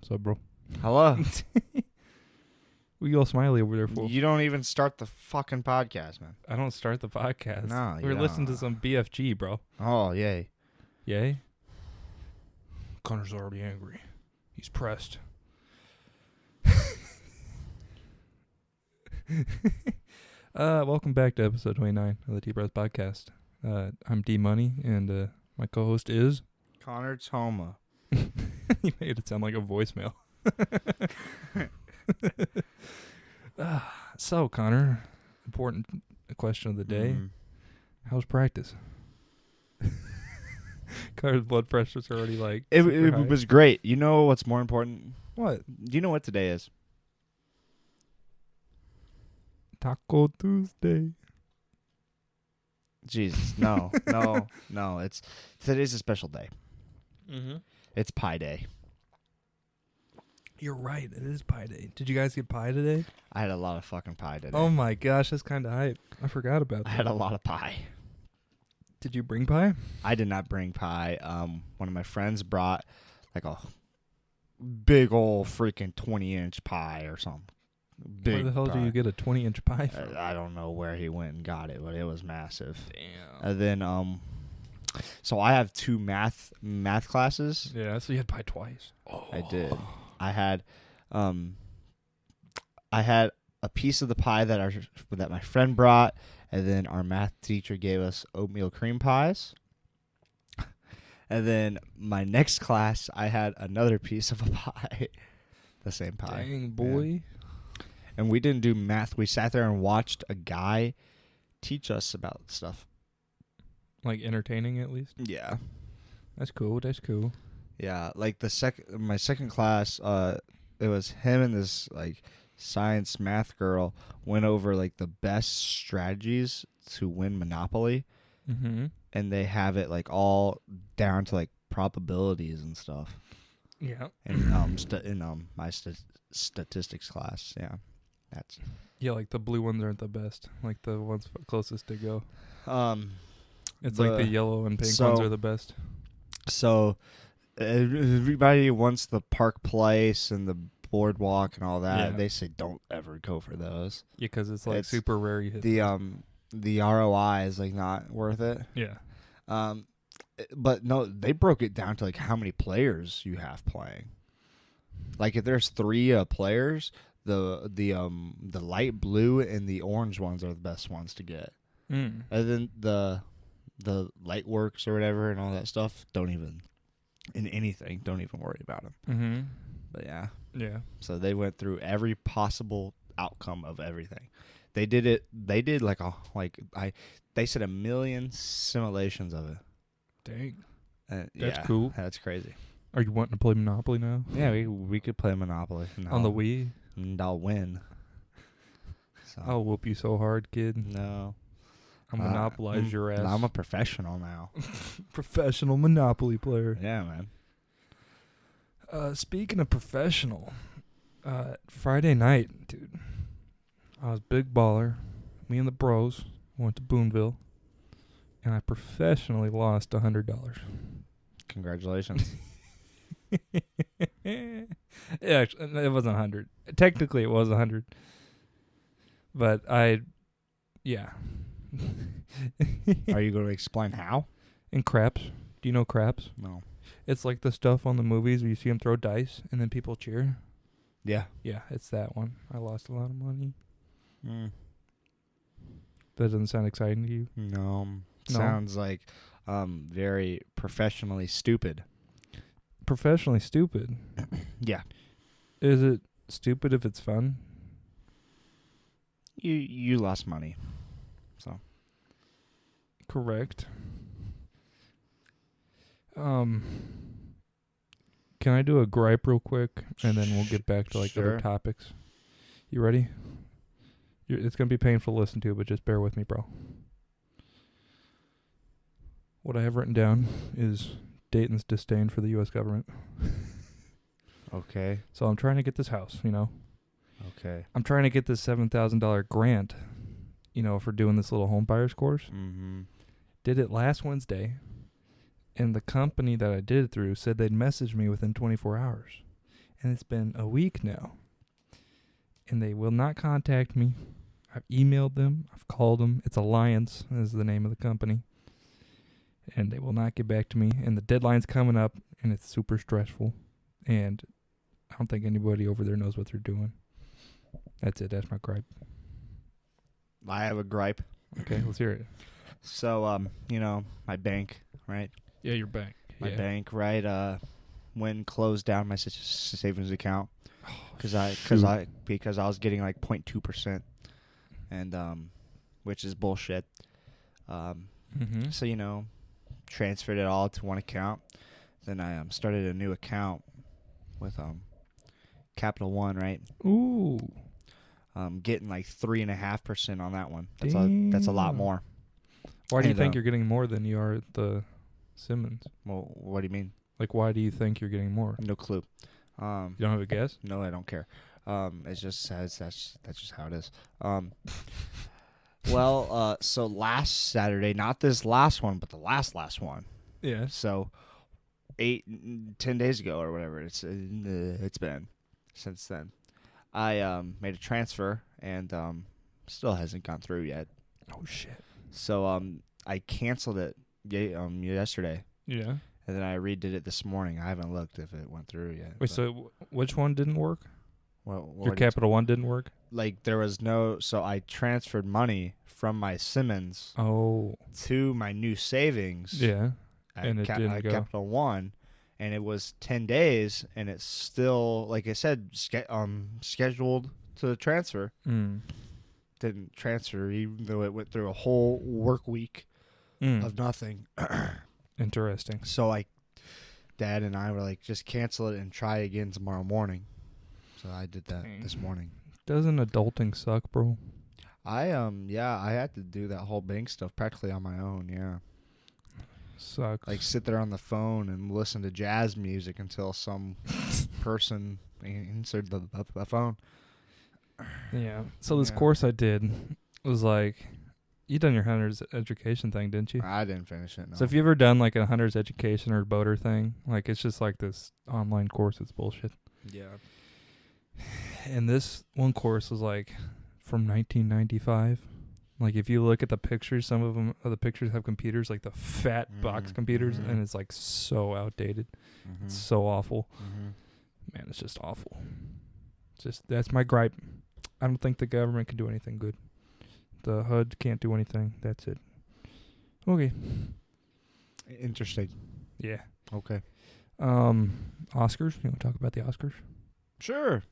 What's up, bro? Hello. What you all smiley over there for? You don't even start the fucking podcast, man. I don't start the podcast. No, We're you listening don't. to some BFG, bro. Oh, yay. Yay? Connor's already angry. He's pressed. Welcome back to episode 29 of the TBROS podcast. I'm D Money, and my co-host is... Connor Toma. You made it sound like a voicemail. So, Connor, important question of the day. How's practice? Connor's blood pressure's already like... It super high. was great. You know what's more important? What? Do you know what today is? Taco Tuesday. Jesus, no. Today's a special day. Mm-hmm. It's Pie Day. You're right. It is Pie Day. Did you guys get pie today? I had a lot of fucking pie today. Oh my gosh, that's kind of hype. I forgot about I that. had a lot of pie. Did you bring pie? I did not bring pie. One of my friends brought like a big old freaking 20-inch pie or something. Big Where the hell pie. do you get a 20-inch pie from? I don't know where he went and got it, but it was massive. Damn. And then, so I have two math classes. Yeah, so you had pie twice. Oh. I did. I had a piece of the pie that my friend brought, and then our math teacher gave us oatmeal cream pies. And then my next class, I had another piece of a pie, the same pie. Dang, boy. Yeah. And we didn't do math. We sat there and watched a guy teach us about stuff. Like entertaining, at least? Yeah. That's cool. That's cool. Yeah, like my second class, it was him and this like science math girl went over like the best strategies to win Monopoly, Mm-hmm. and they have it like all down to like probabilities and stuff. Yeah. And my statistics class, yeah, that's Yeah, like the blue ones aren't the best. Like the ones closest to go. It's the- like the yellow and pink so- ones are the best. so. Everybody wants the Park Place and the boardwalk and all that. Yeah. They say don't ever go for those. Yeah, because it's like It's super rare you hit The ROI is like not worth it. Yeah. But no, they broke it down to like how many players you have playing. Like if there's 3 players, the light blue and the orange ones are the best ones to get. Mm. And then the light works or whatever and all that stuff, don't even worry about them. Mm-hmm. But yeah. Yeah. So they went through every possible outcome of everything. They did they said 1 million simulations of it. Dang. That's cool. That's crazy. Are you wanting to play Monopoly now? Yeah, we could play Monopoly. On the Wii? And I'll win. So, I'll whoop you so hard, kid. no. I'll monopolize your ass. I'm a professional now. Professional Monopoly player. Yeah, man. Speaking of professional, Friday night, dude, I was big baller. Me and the bros went to Boonville, and I professionally lost $100. Congratulations. Yeah, actually, it wasn't 100. Technically, it was 100. But yeah. Are you going to explain how? And craps. Do you know craps? No. It's like the stuff on the movies where you see them throw dice and then people cheer. Yeah. Yeah, it's that one. I lost a lot of money. Mm. That doesn't sound exciting to you? No. No? Sounds like very professionally stupid. Professionally stupid. Yeah. Is it stupid if it's fun? You lost money. So. Correct. Can I do a gripe real quick, and then we'll get back to like Sure. other topics? You ready? It's gonna be painful to listen to, but just bear with me, bro. What I have written down is Dayton's disdain for the U.S. government. Okay. So I'm trying to get this house, Okay. I'm trying to get this $7,000 grant, for doing this little home buyers course. Mm-hmm. Did it last Wednesday, and the company that I did it through said they'd message me within 24 hours. And it's been a week now. And they will not contact me. I've emailed them. I've called them. It's Alliance is the name of the company. And they will not get back to me. And the deadline's coming up, and it's super stressful. And I don't think anybody over there knows what they're doing. That's it. That's my gripe. I have a gripe. Okay, let's hear it. So, my bank, right? Yeah, your bank. My bank, right? When closed down my savings account because I was getting like 0.2%, and which is bullshit. So transferred it all to one account. Then I started a new account with Capital One, right? Ooh. Getting like 3.5% on that one. Damn. That's a lot more. Why do you think you're getting more than you are at the Simmons? Well, what do you mean? Like, why do you think you're getting more? No clue. You don't have a guess? No, I don't care. It just says that's just how it is. So last Saturday, not this last one, but the last one. Yeah. So 10 days ago or whatever it's been since then. I made a transfer and still hasn't gone through yet. Oh shit. So I canceled it yesterday. Yeah. And then I redid it this morning. I haven't looked if it went through yet. Wait, so which one didn't work? Well, your Capital One didn't work? Like there was no, so I transferred money from my Simmons to my new savings. Yeah. And it didn't go. Capital One, and it was 10 days, and it's still, like I said, scheduled to transfer. Didn't transfer, even though it went through a whole work week of nothing. Interesting. So Dad and I were like, just cancel it and try again tomorrow morning. So I did that this morning. Doesn't adulting suck, bro? I had to do that whole bank stuff practically on my own. Yeah. Sucks. Like sit there on the phone and listen to jazz music until some person answered the phone. Yeah. So this course I did was like, you done your hunter's education thing, didn't you? I didn't finish it. No. So if you ever done like a hunter's education or boater thing, like it's just like this online course. It's bullshit. Yeah. And this one course was like from 1995. Like if you look at the pictures, some of the pictures have computers, like the fat box computers, and it's like so outdated. It's so awful. Man, it's just awful. That's my gripe. I don't think the government can do anything good. The HUD can't do anything. That's it. Okay. Interesting. Yeah. Okay. Oscars. You want to talk about the Oscars? Sure.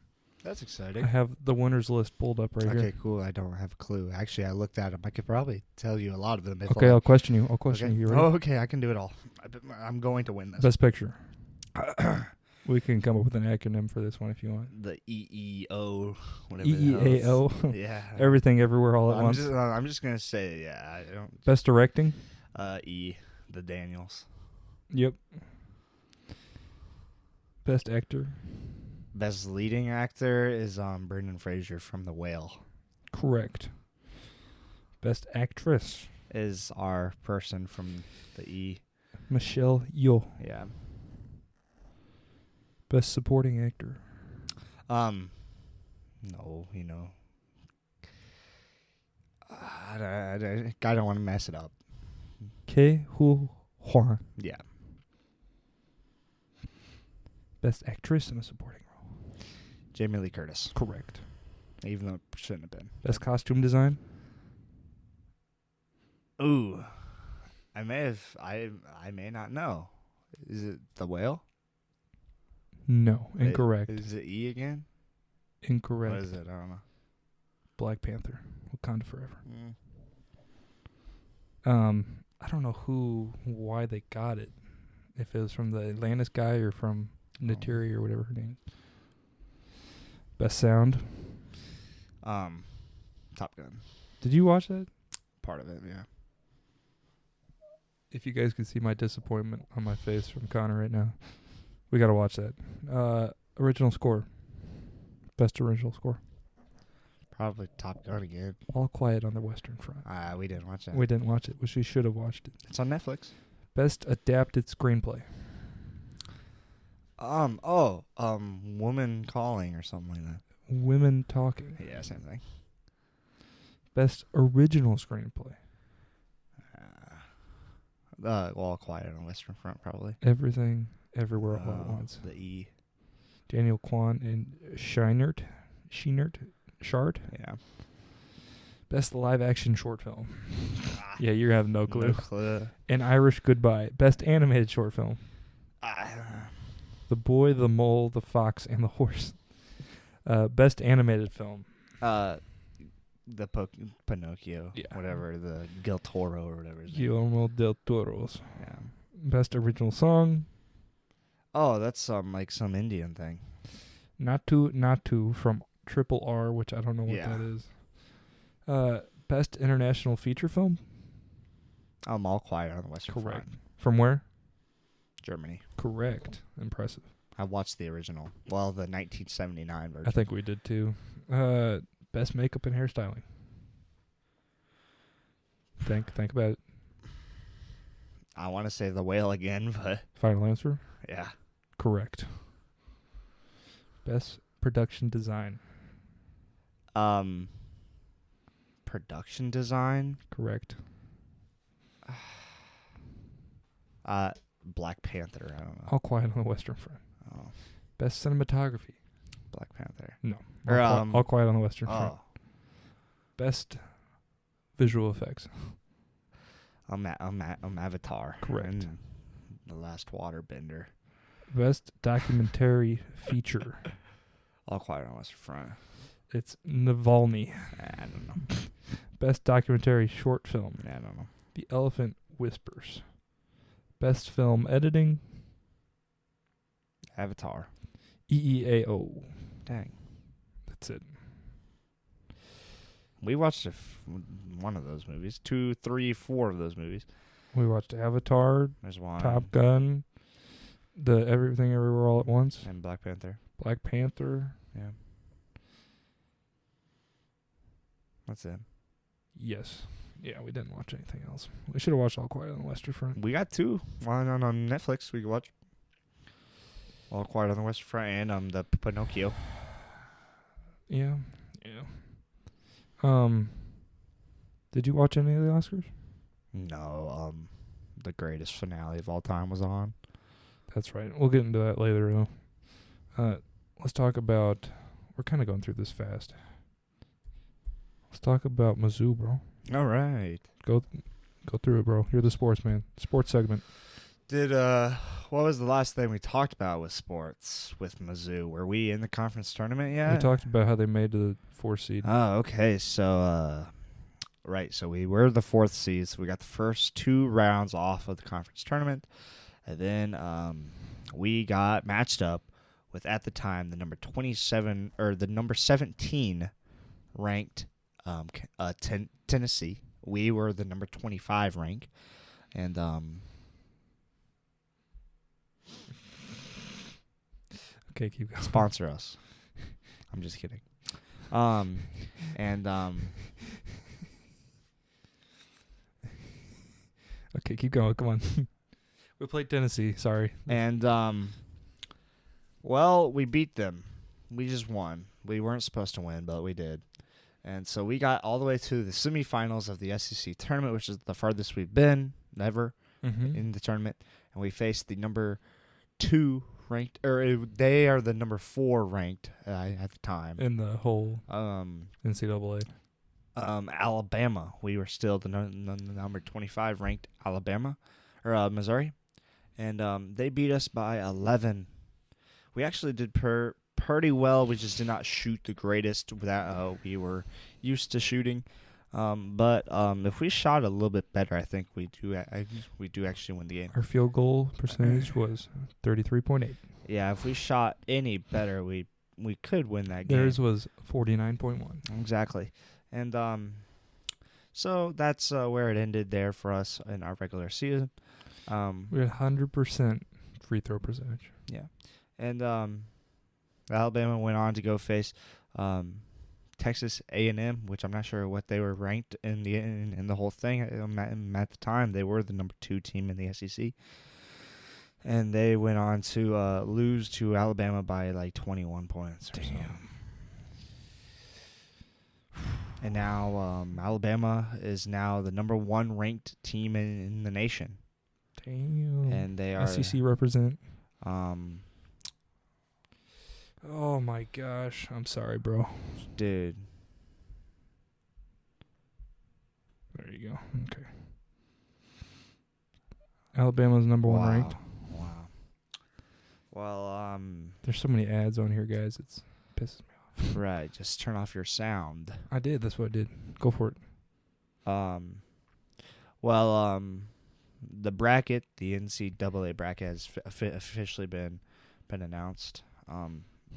That's exciting. I have the winners list pulled up right here. Okay, cool. I don't have a clue. Actually, I looked at them. I could probably tell you a lot of them. Okay, I'll question you. You ready? Oh, okay. I can do it all. I'm going to win this. Best Picture. We can come up with an acronym for this one if you want. The EEO, whatever. EEAO. Yeah. Everything, everywhere, all at once. I'm just gonna say, yeah. I don't. Best Directing. The Daniels. Yep. Best Actor. Best Leading Actor is Brendan Fraser from The Whale. Correct. Best Actress is our person from the E. Michelle Yeoh. Yeah. Best Supporting Actor. No, I don't want to mess it up. Ke Huy Quan. Yeah. Best Actress in a Supporting Role. Jamie Lee Curtis. Correct. Even though it shouldn't have been. Best Costume Design. Ooh. I may not know. Is it The Whale? No, incorrect. Is it E again? Incorrect. What is it? I don't know. Black Panther. Wakanda Forever. Mm. I don't know why they got it. If it was from the Atlantis guy or from Naturi or whatever her name is. Best Sound. Top Gun. Did you watch that? Part of it, yeah. If you guys could see my disappointment on my face from Connor right now. We got to watch that. Original score. Best original score. Probably Top Gun again. All Quiet on the Western Front. We didn't watch that. We didn't watch it. Wish we should have watched it. It's on Netflix. Best adapted screenplay. Woman Calling or something like that. Women Talking. Yeah, same thing. Best original screenplay. All Quiet on the Western Front, probably. Everything, Everywhere, All at Once. The E. Daniel Kwan and Scheinert. Shard. Yeah. Best live action short film. Yeah, you have no clue. No clue. An Irish Goodbye. Best animated short film. The Boy, the Mole, the Fox, and the Horse. Best animated film. The Pinocchio. Yeah. Whatever. The Del Toro or whatever. His name. Guillermo del Toro's. Yeah. Best original song. Oh, that's like some Indian thing. Natu from Triple R, which I don't know what that is. Best international feature film. All Quiet on the Western Front. Correct. From where? Germany. Correct. Impressive. I watched the original. Well, the 1979 version. I think we did too. Best makeup and hairstyling. Think about it. I want to say The Whale again, but Final answer? yeah. Correct. Best production design. Production design. Correct. Black Panther. I don't know. All Quiet on the Western Front. Oh, Best cinematography. Black Panther. No. Or, All Quiet on the Western Front. Oh, Best visual effects. Avatar. Correct. And The Last Waterbender. Best documentary feature. All Quiet on the Western Front. It's Navalny. I don't know. Best documentary short film. I don't know. The Elephant Whispers. Best film editing. Avatar. EEAO. Dang. That's it. We watched one of those movies. 2, 3, 4 of those movies. We watched Avatar, There's one. Top Gun, the Everything Everywhere All at Once, And Black Panther. Black Panther. Yeah. That's it. Yes. Yeah, we didn't watch anything else. We should have watched All Quiet on the Western Front. We got 2. One on Netflix we can watch. All Quiet on the Western Front and the Pinocchio. Yeah. Did you watch any of the Oscars? No, the greatest finale of all time was on. That's right. We'll get into that later, though. Let's talk about... We're kind of going through this fast. Let's talk about Mizzou, bro. All right. Go through it, bro. You're the sports man. Sports segment. What was the last thing we talked about with sports with Mizzou? Were we in the conference tournament yet? We talked about how they made the 4th seed. Oh, okay. So, right. So we were the 4th seed. So we got the first 2 rounds off of the conference tournament. And then we got matched up with, at the time, the number 27 or the number 17 ranked Tennessee. We were the number 25 rank. And Okay, keep going. sponsor us. I'm just kidding. Okay, keep going. Come on. We played Tennessee. Sorry. And well, we beat them. We just won. We weren't supposed to win, but we did. And so we got all the way to the semifinals of the SEC tournament, which is the farthest we've been ever in the tournament. And we faced the number 2 ranked, they are the number 4 ranked at the time in the whole NCAA. Alabama. We were still the number 25 ranked Alabama or Missouri, and they beat us by 11. We actually did pretty well. We just did not shoot the greatest that we were used to shooting. But if we shot a little bit better, I think we do actually win the game. Our field goal percentage was 33.8. Yeah, if we shot any better, we could win that game. Theirs was 49.1. Exactly. And so that's where it ended there for us in our regular season. We had 100% free throw percentage. Yeah. And Alabama went on to go face Texas A&M, which I'm not sure what they were ranked in the whole thing. At the time, they were the number 2 team in the SEC. And they went on to lose to Alabama by like 21 points. Or so. And now Alabama is now the number 1 ranked team in the nation. Damn. And they are SEC represent. Um, Oh my gosh. I'm sorry, bro. dude. There you go. Okay. Alabama's number 1 ranked. Wow. Well, There's so many ads on here, guys. It's pisses me off. right. Just turn off your sound. I did. That's what I did. Go for it. The bracket, the NCAA bracket, has officially been announced.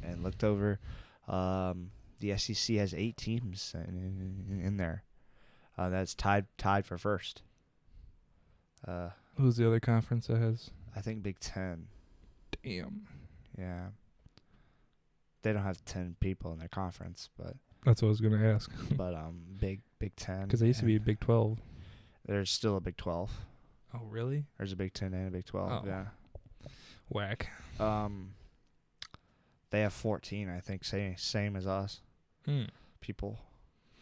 And looked over. The SEC has 8 teams in there. That's tied for first. Who's the other conference that has? I think Big Ten. Damn. Yeah. They don't have 10 people in their conference, but That's what I was going to ask. Big Ten. Because they used to be Big 12. There's still a Big 12. Oh, really? There's a Big 10 and a Big 12. Oh. Yeah. Whack. They have 14, I think, same as us people,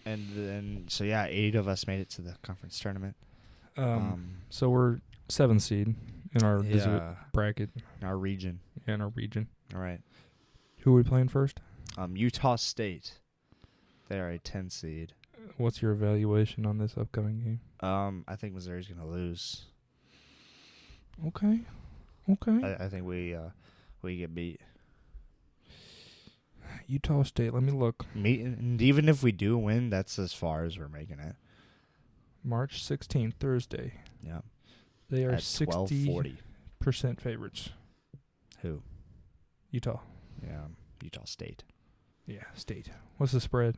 and then 8 of us made it to the conference tournament. So we're 7th seed in our visit bracket. In our region. Yeah, in our region. All right. Who are we playing first? Utah State. They are a 10 seed. What's your evaluation on this upcoming game? I think Missouri's gonna lose. Okay. I think we get beat. Utah State. Let me look. And even if we do win, that's as far as we're making it. March 16th, Thursday. Yeah. They are At 12:40. 60% favorites. Who? Utah. Yeah. Utah State. Yeah, State. What's the spread?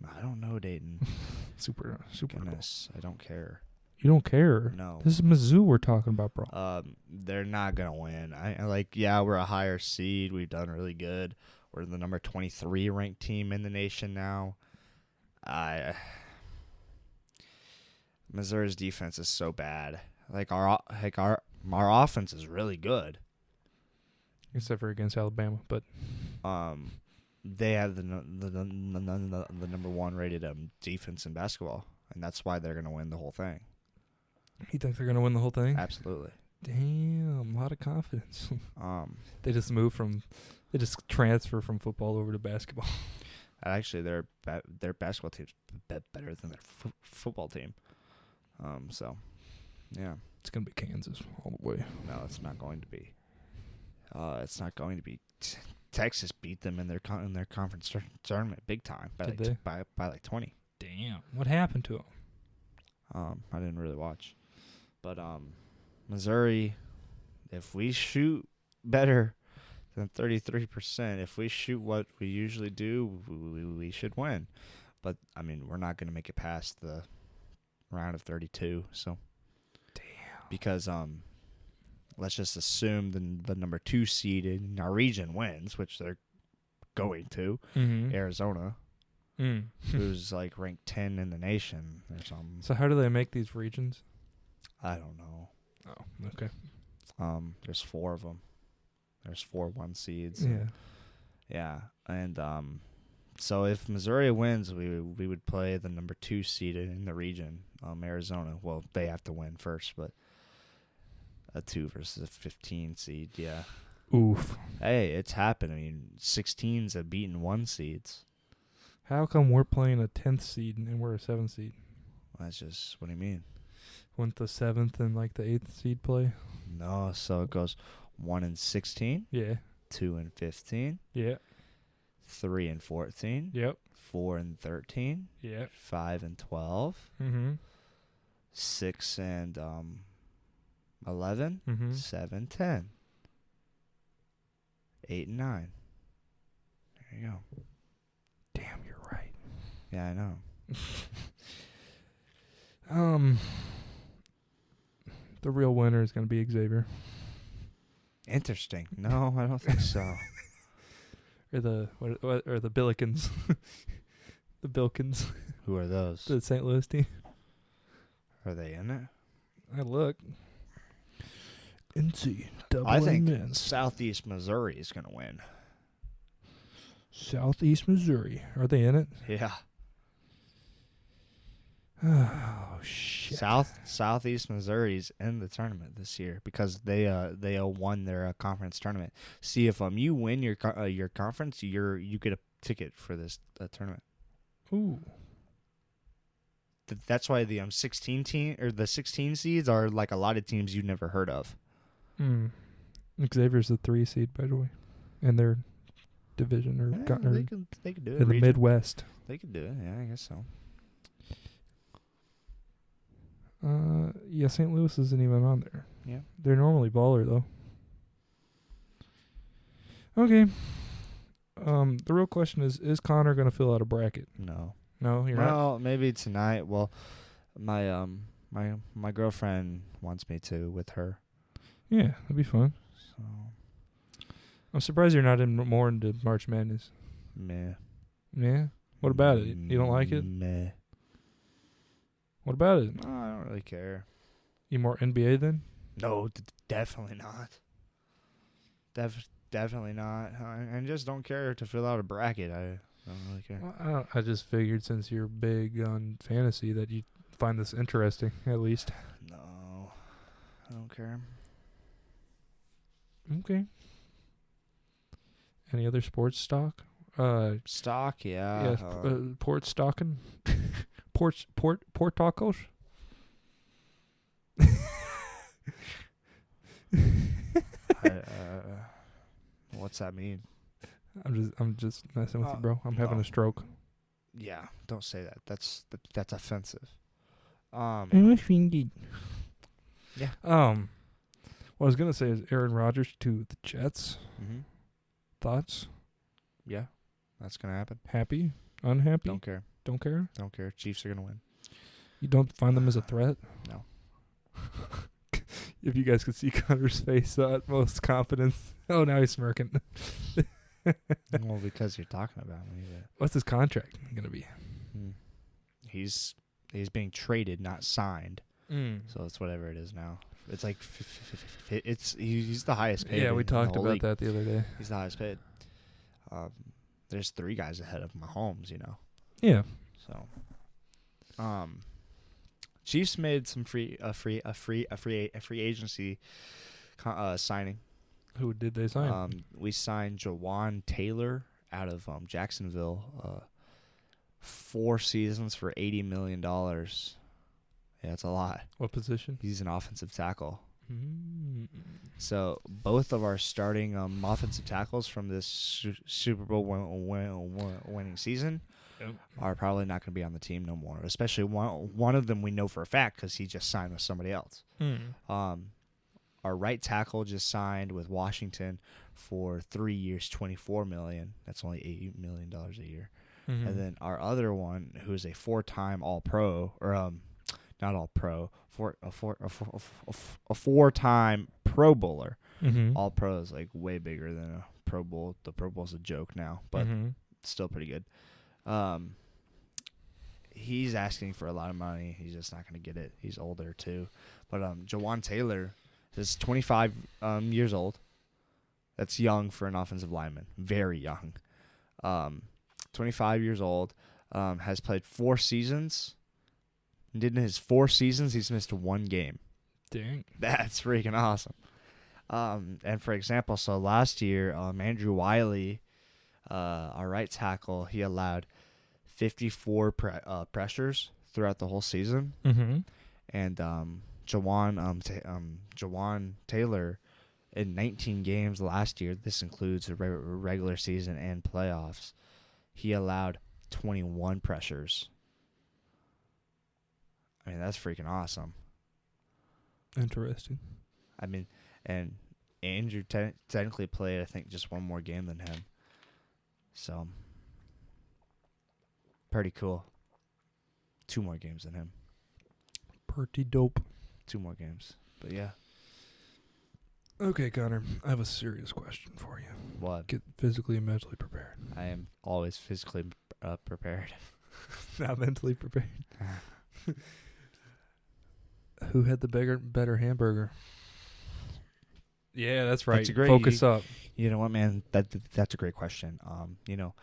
I don't know, Dayton. Super. Goodness, I don't care. You don't care? No. This is Mizzou we're talking about, bro. They're not gonna win. We're a higher seed. We've done really good. We're the number 23 ranked team in the nation now. Missouri's defense is so bad. Our offense is really good. Except for against Alabama, but they have the number 1 rated defense in basketball, and that's why they're gonna win the whole thing. you think they're gonna win the whole thing? Absolutely. Damn, a lot of confidence. They just transfer from football over to basketball. Actually, their basketball team's better than their football team. Yeah. It's gonna be Kansas all the way. No, it's not going to be. It's not going to be. Texas beat them in their conference tournament big time by like 20. Damn, what happened to them? I didn't really watch, but Missouri, if we shoot better than 33%, if we shoot what we usually do, we should win. But we're not going to make it past the round of 32. So, damn, because let's just assume the number 2 seed in our region wins, which they're going to. Arizona, who's like ranked 10 in the nation or something. So how do they make these regions? I don't know. Oh, okay. There's 4 of them. There's 4 1 seeds. Yeah. Yeah, and so if Missouri wins, we would play the number 2 seed in the region, Arizona. Well, they have to win first, but a 2 versus a 15 seed, yeah. Oof. Hey, it's happened. 16s have beaten 1 seeds. How come we're playing a 10th seed and we're a 7th seed? That's just, what do you mean? Wouldn't the 7th and like the 8th seed play? No, so it goes 1 and 16. Yeah. 2 and 15. Yeah. 3 and 14. Yep. 4 and 13. Yep. 5 and 12. 6 and 11. 7, 10. 8 and 9. There you go. Damn, you're right. Yeah, I know. The real winner is going to be Xavier. Interesting. No, I don't think so. Or the Billikens. The Bilkins. Who are those? The St. Louis team. Are they in it? I look. NCAA I think men's. Southeast Missouri is going to win. Southeast Missouri. Are they in it? Yeah. Oh, shit. Southeast Missouri's in the tournament this year because they won their conference tournament. See, if you win your conference, you get a ticket for this tournament. Ooh. That's why the 16 seeds are like a lot of teams you've never heard of. Xavier's the 3 seed, by the way, in their division They could do it in the Midwest. They could do it. Yeah, I guess so. Yeah, St. Louis isn't even on there. Yeah, they're normally baller though. Okay. The real question is Connor going to fill out a bracket? No, you're not. Well, maybe tonight. Well, my my girlfriend wants me to with her. Yeah, that'd be fun. So I'm surprised you're not more into March Madness. meh. Yeah. What about it? You don't like it? Meh. What about it? No, I don't really care. You more NBA then? No, definitely not. Definitely not. I just don't care to fill out a bracket. I don't really care. Well, I just figured since you're big on fantasy that you find this interesting, at least. No, I don't care. Okay. Any other sports stock? Stock, yeah. Yes, port stocking. Port tacos. What's that mean? I'm just messing with you, bro. I'm having a stroke. Yeah, don't say that. That's offensive. I'm offended. Yeah. What I was gonna say is Aaron Rodgers to the Jets. Mm-hmm. Thoughts? Yeah, that's gonna happen. Happy? Unhappy? Don't care. Don't care? Don't care. Chiefs are gonna win. You don't find them as a threat? No. If you guys could see Connor's face, utmost confidence. Oh, now he's smirking. Well, because you're talking about me. But What's his contract gonna be? He's being traded, not signed. So it's whatever it is now. It's like he's the highest paid. Yeah, we talked about league. that the other day. He's the highest paid. There's 3 guys ahead of Mahomes, you know. Yeah. So, Chiefs made some free agency signing. Who did they sign? We signed Jawan Taylor out of Jacksonville. 4 seasons for $80 million. Yeah, that's a lot. What position? He's an offensive tackle. Mm. So both of our starting offensive tackles from this Super Bowl winning season are probably not going to be on the team no more. Especially one of them we know for a fact because he just signed with somebody else. Our right tackle just signed with Washington for 3 years, $24 million. That's only $8 million a year. Mm-hmm. And then our other one, who's a 4-time All-Pro, or not All-Pro, a 4-time Pro Bowler. Mm-hmm. All-Pro is like way bigger than a Pro Bowl. The Pro Bowl's a joke now, but it's still pretty good. He's asking for a lot of money. He's just not going to get it. He's older too. But Jawan Taylor is 25 years old. That's young for an offensive lineman. Very young. 25 years old. Has played 4 seasons. In his 4 seasons, he's missed 1 game. Dang. That's freaking awesome. And for example, so last year, Andrew Wiley, our right tackle, he allowed 54 pressures throughout the whole season. Mm-hmm. And Jawan Taylor, in 19 games last year, this includes a regular season and playoffs, he allowed 21 pressures. I mean, that's freaking awesome. Interesting. I mean, and Andrew technically played, I think, just 1 more game than him. So, pretty cool. 2 more games than him. Pretty dope. 2 more games. But yeah. Okay, Connor, I have a serious question for you. What? Get physically and mentally prepared. I am always physically prepared. Not mentally prepared. Who had the better hamburger? Yeah, that's right. That's a great- Focus up. You know what, man? That's a great question. You know,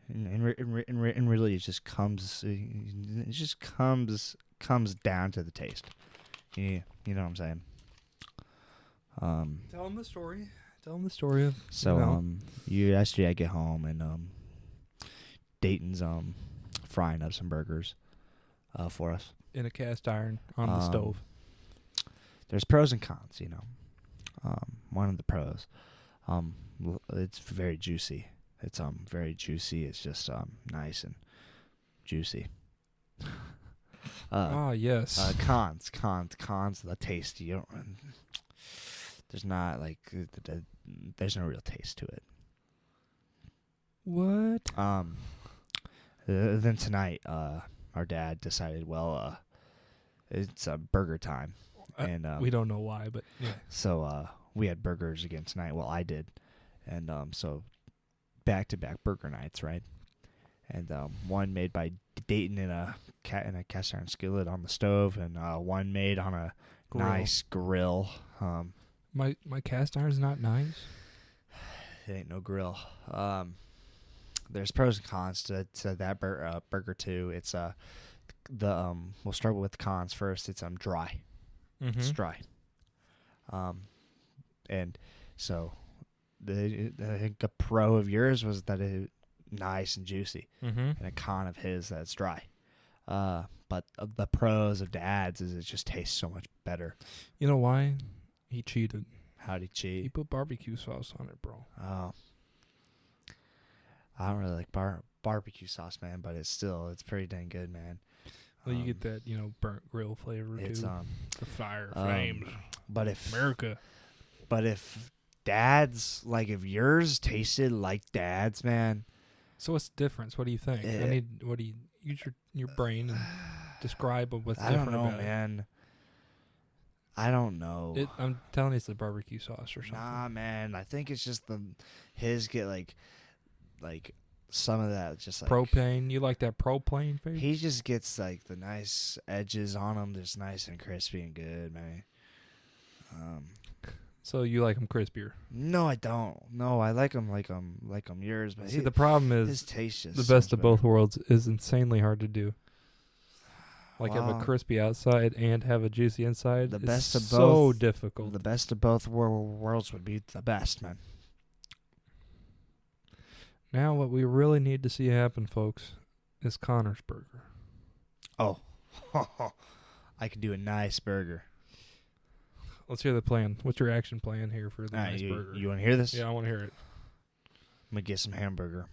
and really, it just comes down to the taste. Yeah, you know what I'm saying. Tell him the story. Tell him the story of. So yesterday I get home and Dayton's frying up some burgers for us in a cast iron on the stove. There's pros and cons, you know. One of the pros, it's very juicy. It's very juicy. It's just nice and juicy. Yes. Cons. The taste. You don't. There's not like there's no real taste to it. What? Then tonight, our dad decided, well, it's burger time, and we don't know why, but yeah. So we had burgers again tonight. Well, I did, and so back-to-back burger nights, right? And one made by Dayton in a cast iron skillet on the stove, and one made on a nice grill. My cast iron's not nice. It ain't no grill. There's pros and cons to that burger too. It's we'll start with the cons first. It's dry. Mm-hmm. It's dry. And so I think a pro of yours was that it nice and juicy, and a con of his that it's dry. But the pros of Dad's is it just tastes so much better. You know why? He cheated. How'd he cheat? He put barbecue sauce on it, bro. Oh. I don't really like barbecue sauce, man, but it's pretty dang good, man. Well, you get that, burnt grill flavor it's, too. The fire, flames. But if Dad's, like, if yours tasted like Dad's, man. So what's the difference? What do you think? Use your brain and describe what's different about it. I don't know, man. I don't know. I'm telling you, it's the barbecue sauce or something. Nah, man. I think it's just his get like some of that just like propane. You like that propane flavor? He just gets like the nice edges on them, just nice and crispy and good, man. So you like them crispier? No, I don't. No, I like them yours. But see, the problem is his taste just the best of both worlds is insanely hard to do. Like have a crispy outside and have a juicy inside. The best of both. So difficult. The best of both worlds would be the best, man. Now what we really need to see happen, folks, is Connor's burger. Oh, I could do a nice burger. Let's hear the plan. What's your action plan here for the nice burger? You want to hear this? Yeah, I want to hear it. I'm gonna get some hamburger.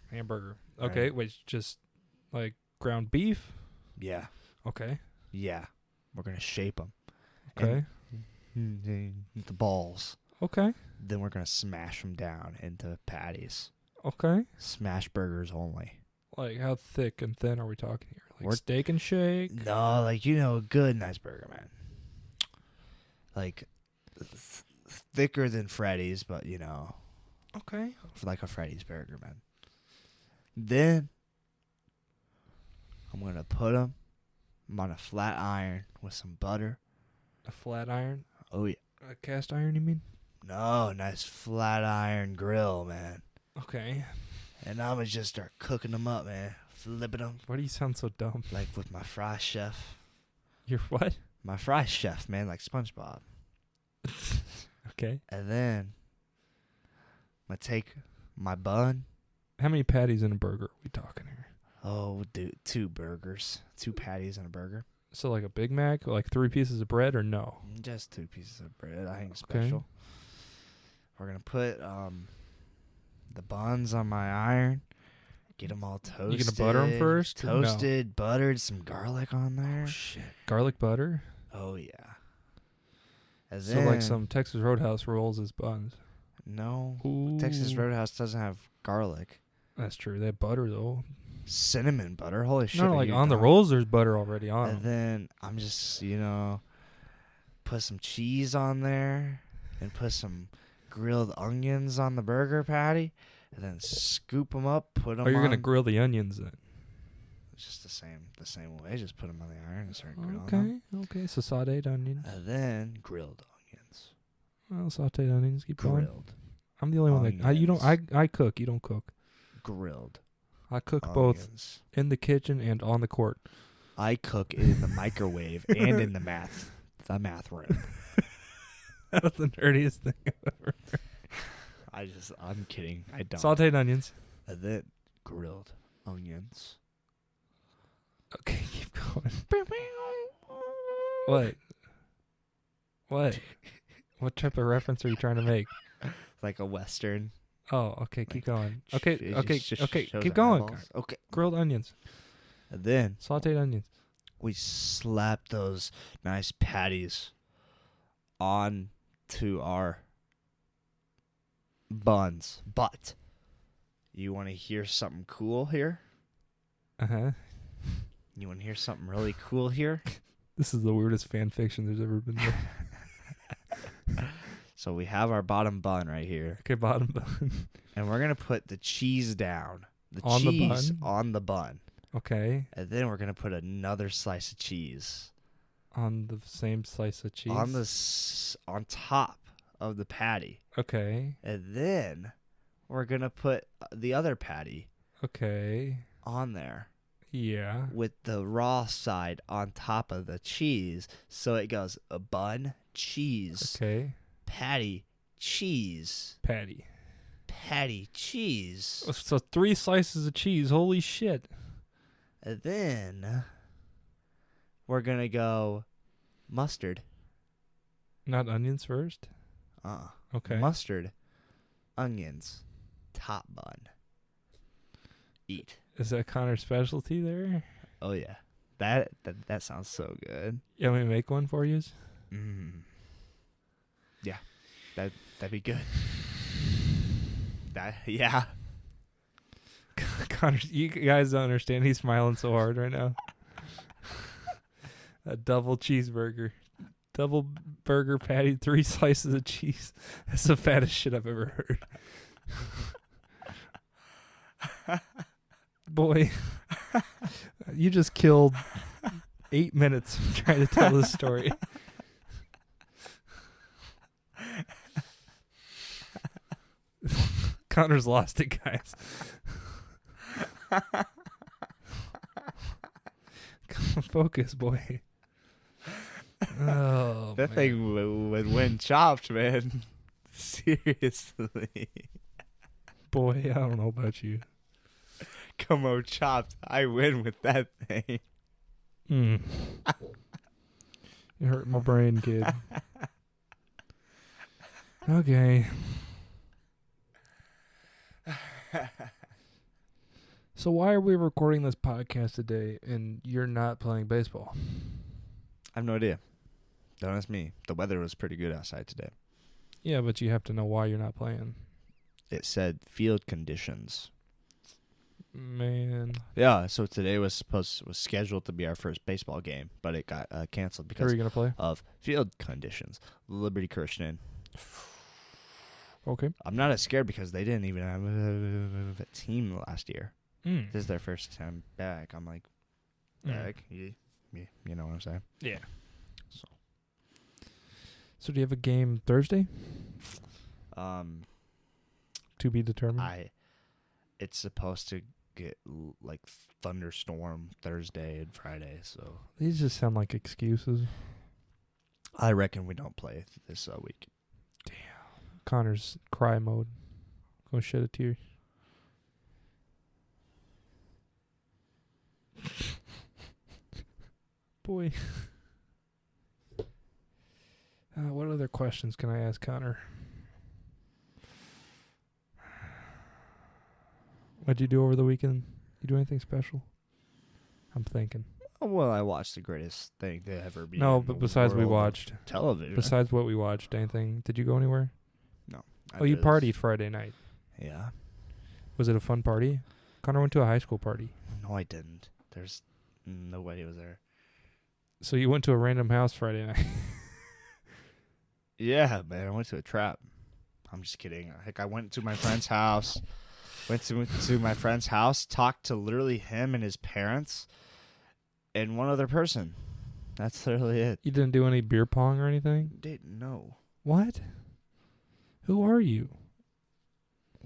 Okay, wait, just like ground beef? Yeah. Okay. Yeah. We're going to shape them. Okay. The balls. Okay. Then we're going to smash them down into patties. Okay. Smash burgers only. Like how thick and thin are we talking here? Like steak and shake? No, like, a good, nice burger, man. Like, thicker than Freddy's, but, Okay. For like a Freddy's burger, man. Then I'm going to put them on a flat iron with some butter. A flat iron? Oh, yeah. A cast iron, you mean? No, nice flat iron grill, man. Okay. And I'm going to just start cooking them up, man. Flipping them. Why do you sound so dumb? Like with my fry chef. Your what? My fry chef, man, like SpongeBob. Okay. And then I'm going to take my bun. How many patties in a burger are we talking here? Oh, dude, 2 burgers. 2 patties and a burger. So like a Big Mac, like 3 pieces of bread, or no? Just 2 pieces of bread. I think special. We're going to put the buns on my iron. Get them all toasted. You going to butter them first? Toasted, buttered, some garlic on there. Oh, shit. Garlic butter? Oh, yeah. And so like some Texas Roadhouse rolls as buns. No. Ooh. Texas Roadhouse doesn't have garlic. That's true. They have butter, though. Cinnamon butter. Holy shit. No, like on the rolls, there's butter already on And them. then I'm just, put some cheese on there and put some grilled onions on the burger patty and then scoop them up, put them on. Oh, you're going to grill the onions then? It's just the same way. Just put them on the iron and start grilling them. Okay. So sauteed onions. And then grilled onions. Well, sauteed onions. Keep going. grilled, I'm the only one that you don't. I cook. You don't cook. grilled. I cook both Onions. in the kitchen and on the court. I cook in the microwave and in the math room. That's the nerdiest thing ever. I'm kidding. I don't. Sauteed onions. And then grilled onions. Okay, keep going. What? What? What type of reference are you trying to make? Like a Western. Oh, okay, keep going. Okay, It okay, just okay, shows keep the going. eyeballs. Okay. Grilled onions. And then Sauteed onions. we slap those nice patties on to our buns. But you want to hear something cool here? Uh-huh. You want to hear something really cool here? This is the weirdest fan fiction there's ever been made. So we have our bottom bun right here. Okay, bottom bun. And we're going to put the cheese down. On the cheese bun? on the bun. Okay. And then we're going to put another slice of cheese On the same slice of cheese. on top of the patty. Okay. And then we're going to put the other patty Okay. on there Yeah. with the raw side on top of the cheese. So it goes a bun, cheese, Okay. patty, cheese, Patty. patty, cheese. So 3 slices of cheese. Holy shit. And then we're going to go mustard. Not onions first? Okay. Mustard, onions, top bun. Eat. Is that Connor's specialty there? Oh yeah, that sounds so good. You want me to make one for you? Yeah, that'd be good. Yeah. Connor, you guys don't understand. He's smiling so hard right now. A double cheeseburger. Double burger patty, 3 slices of cheese. That's the fattest shit I've ever heard. Boy, you just killed 8 minutes trying to tell this story. Connor's lost it, guys. Focus, boy. Oh, That man. thing would win chopped, man. Seriously. Boy, I don't know about you. Come on, chopped. I win with that thing. You hurt my brain, kid. Okay. So why are we recording this podcast today and you're not playing baseball? I have no idea. Don't ask me. The weather was pretty good outside today. Yeah, but you have to know why you're not playing. It said field conditions. Man. Yeah, so today was scheduled to be our first baseball game, but it got canceled Who are because you going to play? of field conditions. Liberty Christian. Okay. I'm not as scared because they didn't even have a team last year. This is their first time back. I'm like, back. You know what I'm saying? Yeah. So do you have a game Thursday? To be determined? It's supposed to get like thunderstorm Thursday and Friday, so These just sound like excuses. I reckon we don't play this week. Connor's cry mode. Go shed a tear. Boy. What other questions can I ask Connor? What'd you do over the weekend? You do anything special? I'm thinking. Well, I watched the greatest thing to ever be. No, in but the besides we world of watched. television. Besides what we watched, anything? Did you go anywhere? No. You partied Friday night. Yeah. Was it a fun party? Connor went to a high school party. No, I didn't. There's nobody was there. So you went to a random house Friday night. Yeah, man. I went to a trap. I'm just kidding. Heck, I went to my friend's house. Went to my friend's house, talked to literally him and his parents, and one other person. That's literally it. You didn't do any beer pong or anything? Didn't know. What? Who are you?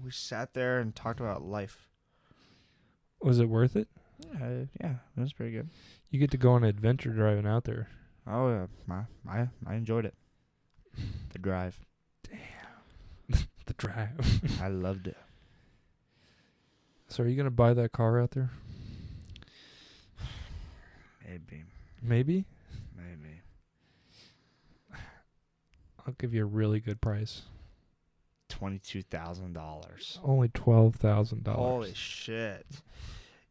We sat there and talked about life. Was it worth it? Yeah, it was pretty good. You get to go on an adventure driving out there. Oh yeah, I enjoyed it. The drive. The drive. I loved it. So are you going to buy that car out there? Maybe. Maybe? Maybe. I'll give you a really good price. $22,000. Only $12,000. Holy shit!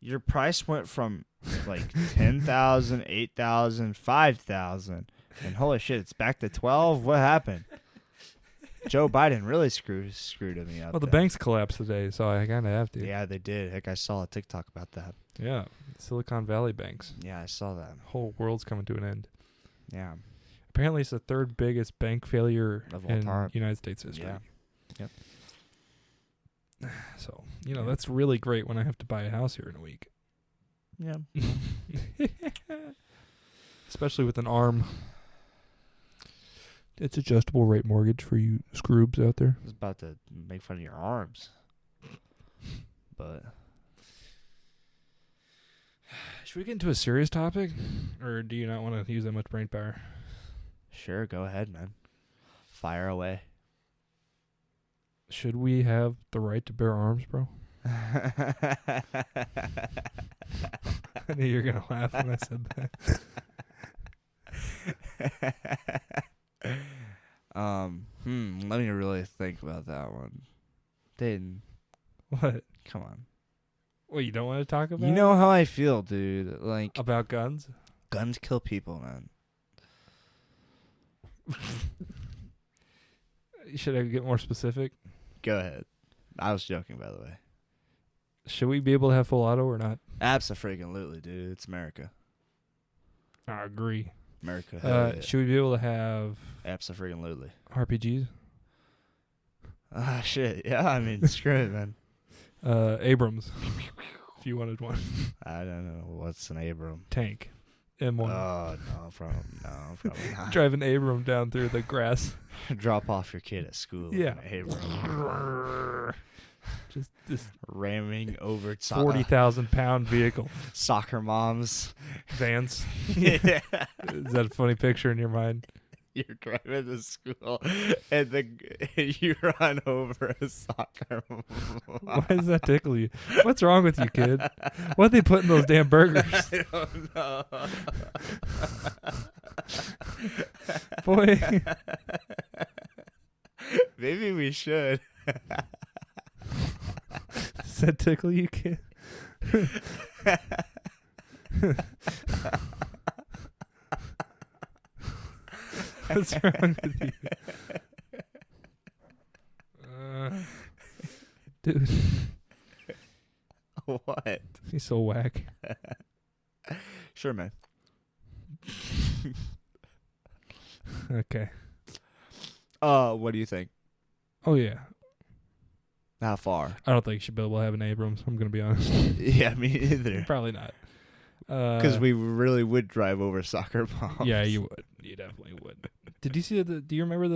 Your price went from like 10,000, 8,000, 5,000, and holy shit, it's back to 12. What happened? Joe Biden really screwed me up. Well, the there. banks collapsed today, so I kind of have to. Yeah, they did. Heck, I saw a TikTok about that. Yeah. Silicon Valley banks. Yeah, I saw that. Whole world's coming to an end. Yeah. Apparently, it's the third biggest bank failure Of all in time. United States history. Yeah. Yep. So, that's really great when I have to buy a house here in a week. Yeah. Especially with an ARM. It's adjustable rate mortgage for you scroobs out there. I was about to make fun of your arms. But Should we get into a serious topic? Or do you not want to use that much brain power? sure, go ahead, man. Fire away. Should we have the right to bear arms, bro? I knew you were going to laugh when I said that. Let me really think about that one. Dayton, What? come on. Well, you don't want to talk about You know how I feel, dude. Like, about guns? guns kill people, man. Should I get more specific? Go ahead. I was joking, by the way. Should we be able to have full auto or not? Abso-freaking-lutely, dude. It's America. I agree. America. hell yeah. Should we be able to have Abso-freaking-lutely. RPGs? Ah, shit. Yeah, I mean, screw it, man. Abrams, if you wanted one. I don't know. What's an Abram? Tank. M1. Oh, no, probably not. Drive an Abram down through the grass. Drop off your kid at school. Yeah. In an Abram. Just Ramming over 40,000-pound vehicle. soccer moms. Vans. Yeah. Is that a funny picture in your mind? You're driving to school and you run over a soccer mom. Why does that tickle you? What's wrong with you, kid? What they put in those damn burgers? I don't know. Boy. Maybe we should. Does that tickle you, kid? What's wrong with you? Dude, What? he's so whack. Sure, man. Okay. What do you think? Oh, yeah. How far? I don't think you should be able to have an Abrams. I'm going to be honest. Yeah, me either. Probably not. Because we really would drive over soccer moms. Yeah, you would. You definitely would. Did you see do you remember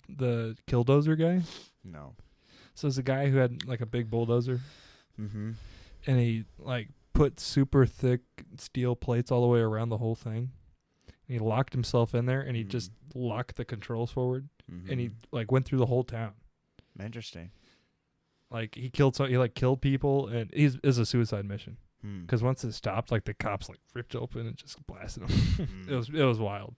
the Killdozer guy? No. So it's a guy who had like a big bulldozer, Mm-hmm. and he like put super thick steel plates all the way around the whole thing. And he locked himself in there, and he just locked the controls forward, and he like went through the whole town. Interesting. Like he killed people, and it was a suicide mission. Because once it stopped, like the cops like ripped open and just blasted him. It was wild.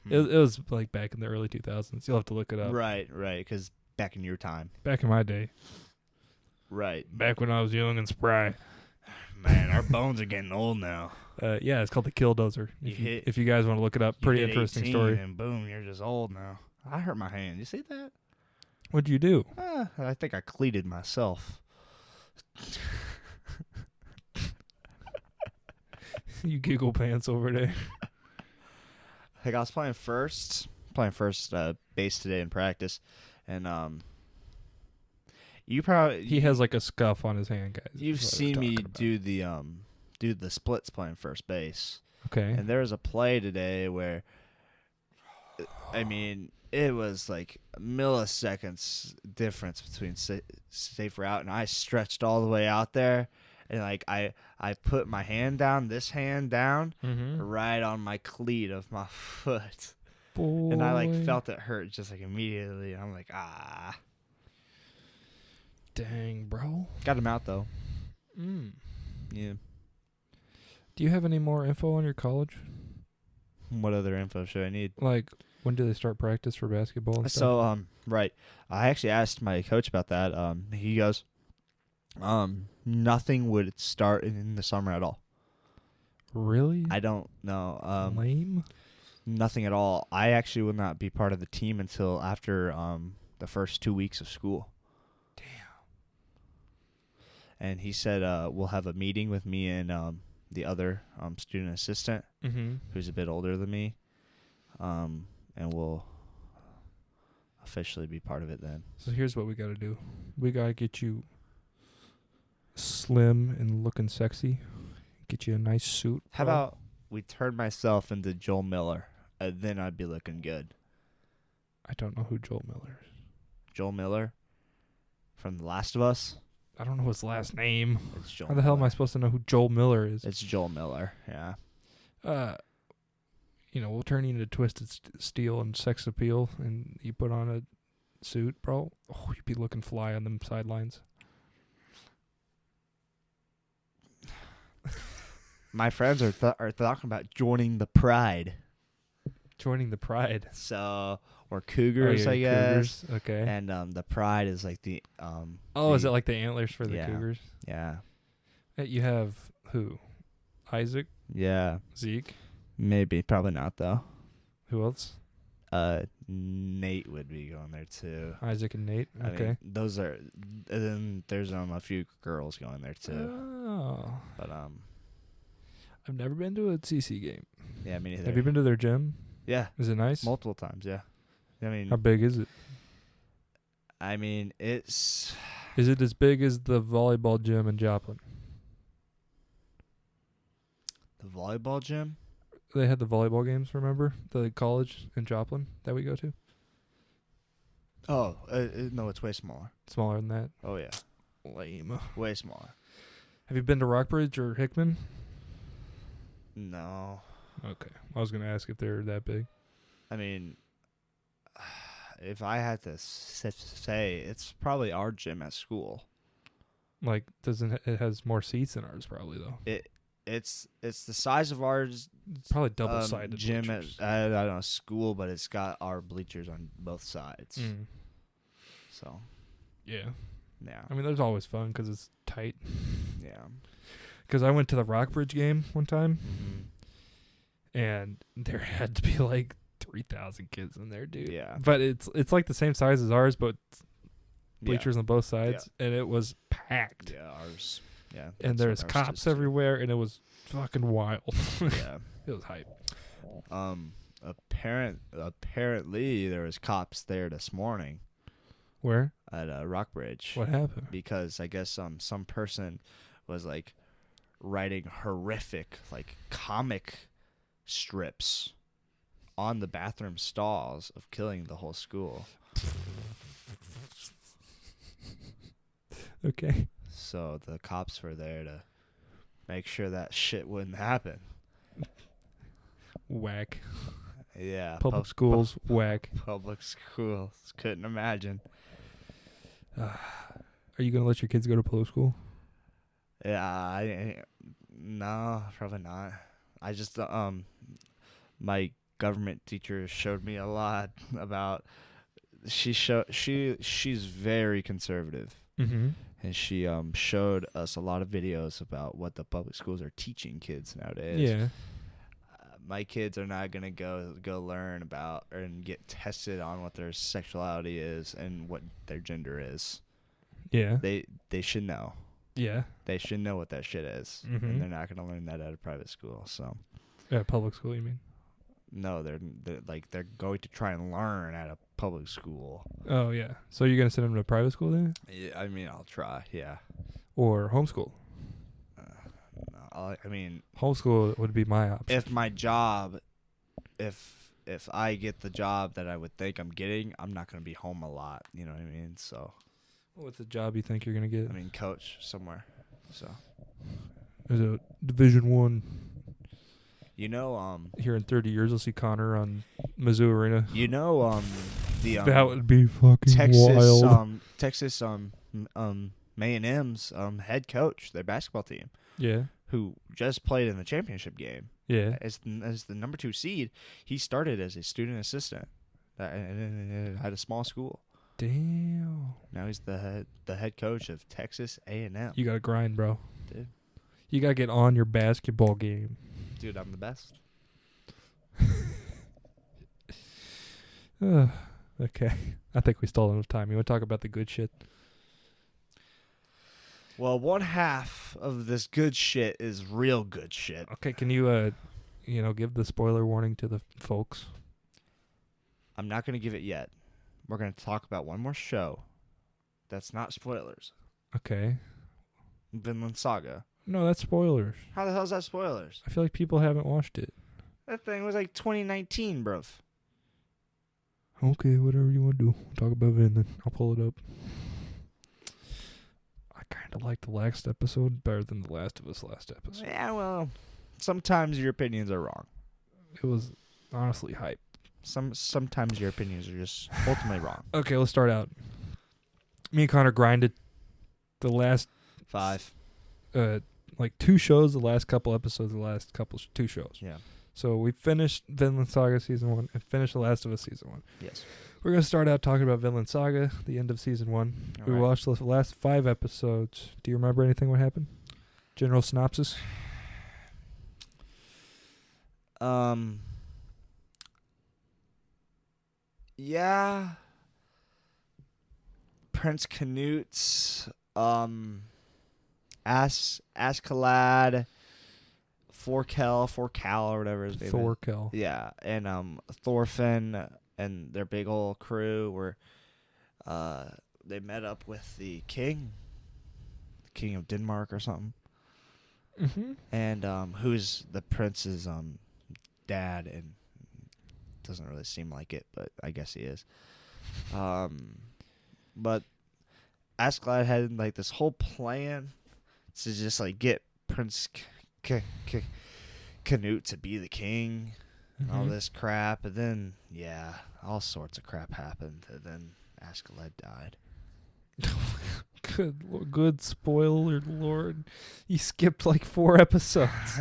It was like back in the early 2000s. You'll have to look it up. Right. Because back in your time. Back in my day. Right. Back when I was young and spry. Man, our bones are getting old now. Yeah, it's called the Killdozer. If you guys want to look it up, pretty interesting story. And boom, you're just old now. I hurt my hand. You see that? What'd you do? I think I cleated myself. You giggle pants over there. Like I was playing first base today in practice, and He has like a scuff on his hand, guys. you've seen me do the splits playing first base. Okay. And there was a play today where, I mean, it was like milliseconds difference between safe route, and I stretched all the way out there, and like I put my hand down, this hand down, right on my cleat of my foot, and I like felt it hurt just like immediately. And I'm like, ah, dang, bro. got him out though. Yeah. Do you have any more info on your college? What other info should I need? Like, when do they start practice for basketball and stuff? So, right. I actually asked my coach about that. He goes, nothing would start in the summer at all. Really? I don't know. Lame? Nothing at all. I actually will not be part of the team until after the first 2 weeks of school. Damn. And he said we'll have a meeting with me and the other student assistant, who's a bit older than me, and we'll officially be part of it then. So here's what we got to do. We got to get you slim and looking sexy. Get you a nice suit. How about we turn myself into Joel Miller, and then I'd be looking good. I don't know who Joel Miller is. Joel Miller from The Last of Us? I don't know his last name. It's Joel How the hell am Miller. I supposed to know who Joel Miller is? It's Joel Miller, yeah. We'll turn you into Twisted Steel and Sex Appeal, and you put on a suit, bro. Oh, you'd be looking fly on them sidelines. My friends are talking about joining the Pride. Joining the Pride. So, or Cougars, I guess. Cougars. Okay. And the Pride is like the is it like the antlers for the Cougars? Yeah. You have who? Isaac? Yeah. Zeke? Maybe. Probably not, though. Who else? Nate would be going there, too. Isaac and Nate? I Okay. mean, those are... And then there's a few girls going there, too. Oh. But, I've never been to a CC game. yeah, me neither. Have you been to their gym? Yeah. Is it nice? Multiple times, yeah. I mean... How big is it? I mean, it's... Is it as big as the volleyball gym in Joplin? The volleyball gym? They had the volleyball games, remember? The college in Joplin that we go to? Oh, no, it's way smaller. Smaller than that? Oh, yeah. Lame. Way smaller. Have you been to Rockbridge or Hickman? No. Okay. I was going to ask if they're that big. I mean, if I had to say, it's probably our gym at school. Like, it has more seats than ours probably, though. It's the size of ours. It's probably double-sided gym bleachers. at I don't know, school, but it's got our bleachers on both sides. So, yeah. yeah. I mean, there's always fun because it's tight. Yeah. Because I went to the Rockbridge game one time, Mm-hmm. and there had to be like 3,000 kids in there, dude. Yeah. But it's like the same size as ours, but bleachers on both sides, and it was packed. Yeah, ours. Yeah. And there's cops everywhere, and it was fucking wild. Yeah. It was hype. Apparently there was cops there this morning Where? at Rockbridge. What happened? Because I guess some person was like writing horrific like comic strips on the bathroom stalls of killing the whole school. Okay. So the cops were there to make sure that shit wouldn't happen. Whack. Yeah. Public schools, whack. Public schools. Couldn't imagine. Are you going to let your kids go to public school? Yeah, no, probably not. I just my government teacher showed me a lot about she's very conservative. Mm-hmm. And she showed us a lot of videos about what the public schools are teaching kids nowadays. Yeah. My kids are not gonna go learn about and get tested on what their sexuality is and what their gender is. Yeah. They should know. Yeah. They should know what that shit is, and they're not gonna learn that at a private school. So, public school, you mean? no, they're going to try and learn at a public school. Oh yeah. So you're gonna send them to a private school then, Yeah, I mean, I'll try. Yeah. or homeschool? I mean, Homeschool would be my option. if my job, if if I get the job that I would think I'm getting, I'm not going to be home a lot. You know what I mean? So, What's the job you think you're gonna get? I mean, coach somewhere. So, Is it Division One? you know, Here in 30 years, I'll see Connor on Mizzou Arena. the That would be fucking Texas wild. Texas A&M's head coach, their basketball team, Yeah, who just played in the championship game yeah. as the number 2 seed. He started as a student assistant at a small school. Damn. Now he's the head coach of Texas A&M. You gotta grind, bro. Dude. You gotta get on your basketball game. Dude, I'm the best. Okay. I think we stole enough time. You want to talk about the good shit? Well, one half of this good shit is real good shit. Okay, can you, give the spoiler warning to the folks? I'm not going to give it yet. We're going to talk about one more show that's not spoilers. Okay. Vinland Saga. No, that's spoilers. How the hell is that spoilers? I feel like people haven't watched it. That thing was like 2019, bro. Okay, whatever you want to do. Talk about Vinland. I'll pull it up. I kind of like the last episode better than the Last of Us last episode. Yeah, well, sometimes your opinions are wrong. It was honestly hype. Sometimes your opinions are just ultimately wrong. Okay, let's start out. Me and Connor grinded the last 5. like 2 shows, the last couple episodes, the last couple 2 shows. Yeah. So we finished Vinland Saga Season 1 and finished The Last of Us Season 1. Yes. We're going to start out talking about Vinland Saga, the end of Season 1. We watched the last 5 episodes. Do you remember anything what happened? General synopsis? Yeah. Prince Canute, Askeladd, Forkel, or whatever his name is. Thorkel. Yeah, and Thorfinn and their big old crew were they met up with the king of Denmark or something. Mm-hmm. And who's the prince's dad, and doesn't really seem like it, but I guess he is. But Askeladd had like this whole plan to just like get Prince Canute to be the king, and all this crap, and then all sorts of crap happened, and then Askeladd died. Good spoiler, Lord. You skipped like 4 episodes.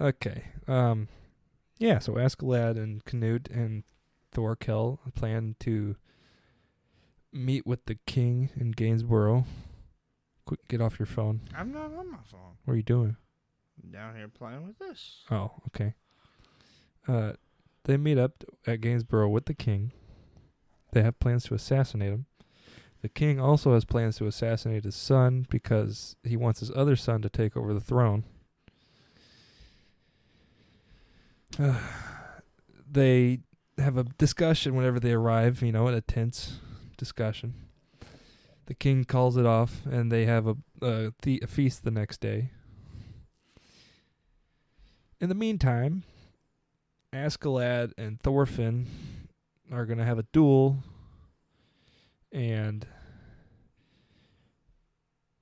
Okay. Yeah, so Askeladd and Canute and Thorkel plan to meet with the king in Gainsborough. Quick, get off your phone. I'm not on my phone. What are you doing? I'm down here playing with this. Oh, okay. They meet up at Gainsborough with the king. They have plans to assassinate him. The king also has plans to assassinate his son because he wants his other son to take over the throne. They have a discussion whenever they arrive, a tense discussion. The king calls it off, and they have a feast the next day. In the meantime, Askeladd and Thorfinn are going to have a duel, and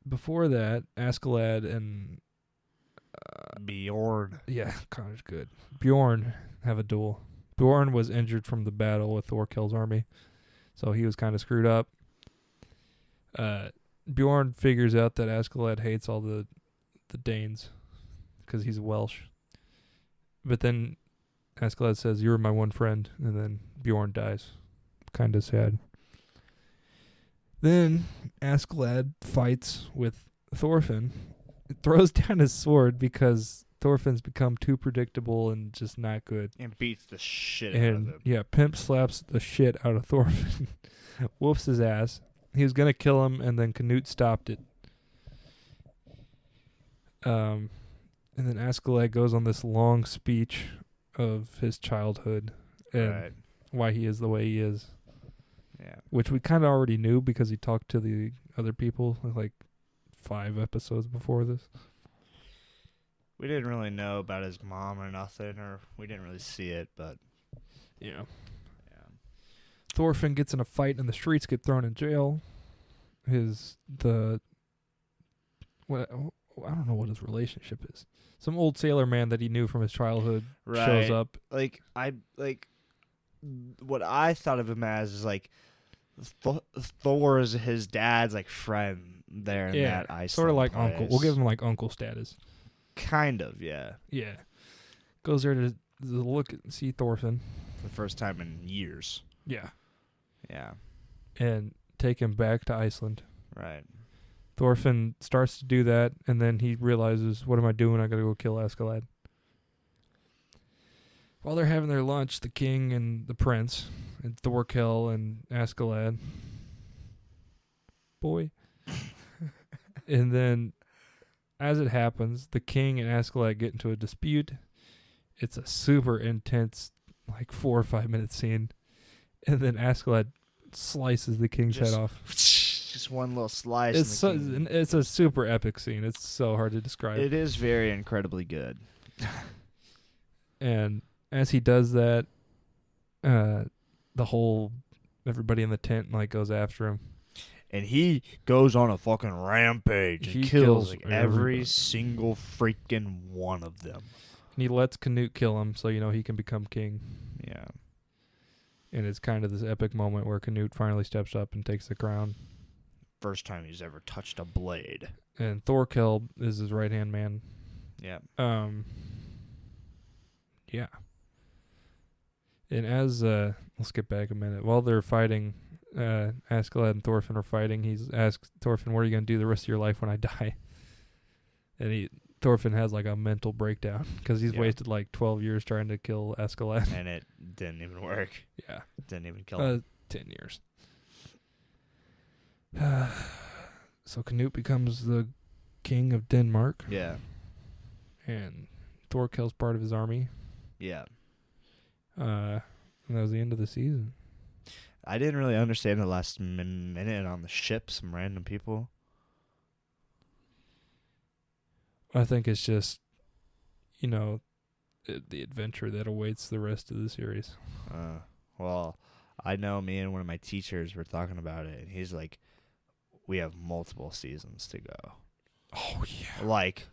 before that, Askeladd and Bjorn. Yeah, Connor's good. Bjorn have a duel. Bjorn was injured from the battle with Thorkel's army, so he was kind of screwed up. Bjorn figures out that Askeladd hates all the Danes because he's Welsh. But then Askeladd says, "You were my one friend," and then Bjorn dies. Kind of sad. Then Askeladd fights with Thorfinn. Throws down his sword because Thorfinn's become too predictable and just not good. And beats the shit out of him. Yeah, Pimp slaps the shit out of Thorfinn. Whoops his ass. He was going to kill him, and then Canute stopped it. And then Askeladd goes on this long speech of his childhood and why he is the way he is. Yeah. Which we kind of already knew because he talked to the other people like 5 episodes before this. We didn't really know about his mom or nothing, or we didn't really see it, but Yeah. yeah. Thorfinn gets in a fight in the streets, get thrown in jail. What I don't know what his relationship is. Some old sailor man that he knew from his childhood shows up. Like what I thought of him as is like Thor is his dad's like friend there in that Iceland sort of like place. uncle. We'll give him like uncle status. Kind of, yeah. Yeah. Goes there to look and see Thorfinn. For the first time in years. Yeah. Yeah. And take him back to Iceland. Right. Thorfinn starts to do that, and then he realizes, what am I doing? I gotta go kill Askeladd. While they're having their lunch, the king and the prince, and Thorkel and Askeladd. Boy. And then, as it happens, the king and Askeladd get into a dispute. It's a super intense, like 4 or 5 minute scene. And then Askeladd slices the king's head off. Just one little slice. It's a super epic scene. It's so hard to describe. It is very incredibly good. And as he does that, everybody in the tent like goes after him. And he goes on a fucking rampage and kills like every single freaking one of them. And he lets Canute kill him, so he can become king. Yeah. And it's kind of this epic moment where Canute finally steps up and takes the crown. First time he's ever touched a blade. And Thorkel is his right-hand man. Yeah. Yeah. And as let's get back a minute. While they're fighting, Askeladd and Thorfinn are fighting. He's asked Thorfinn, "What are you gonna do the rest of your life when I die?" And Thorfinn has like a mental breakdown because he's wasted like 12 years trying to kill Askeladd. And it didn't even work. Yeah. Didn't even kill him. 10 years. So Canute becomes the king of Denmark. Yeah. And Thorkel's part of his army. Yeah. And that was the end of the season. I didn't really understand the last minute on the ship. Some random people. I think it's just, the adventure that awaits the rest of the series. Well, I know me and one of my teachers were talking about it, and he's like, we have multiple seasons to go. Oh, yeah. Like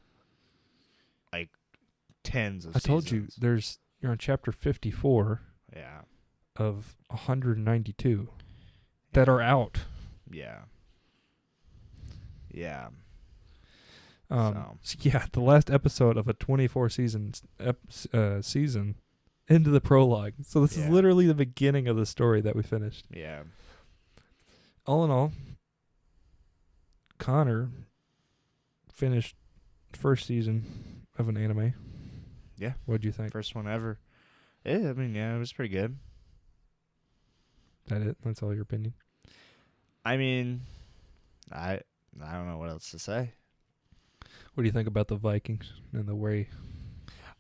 tens of seasons. I told you, you're on chapter 54 of 192 that are out. Yeah. Yeah. The last episode of a 24 season into the prologue. So this is literally the beginning of the story that we finished. Yeah. All in all, Connor finished first season of an anime. Yeah. What'd you think? First one ever. It was pretty good. That it? That's all your opinion? I mean, I don't know what else to say. What do you think about the Vikings and the way?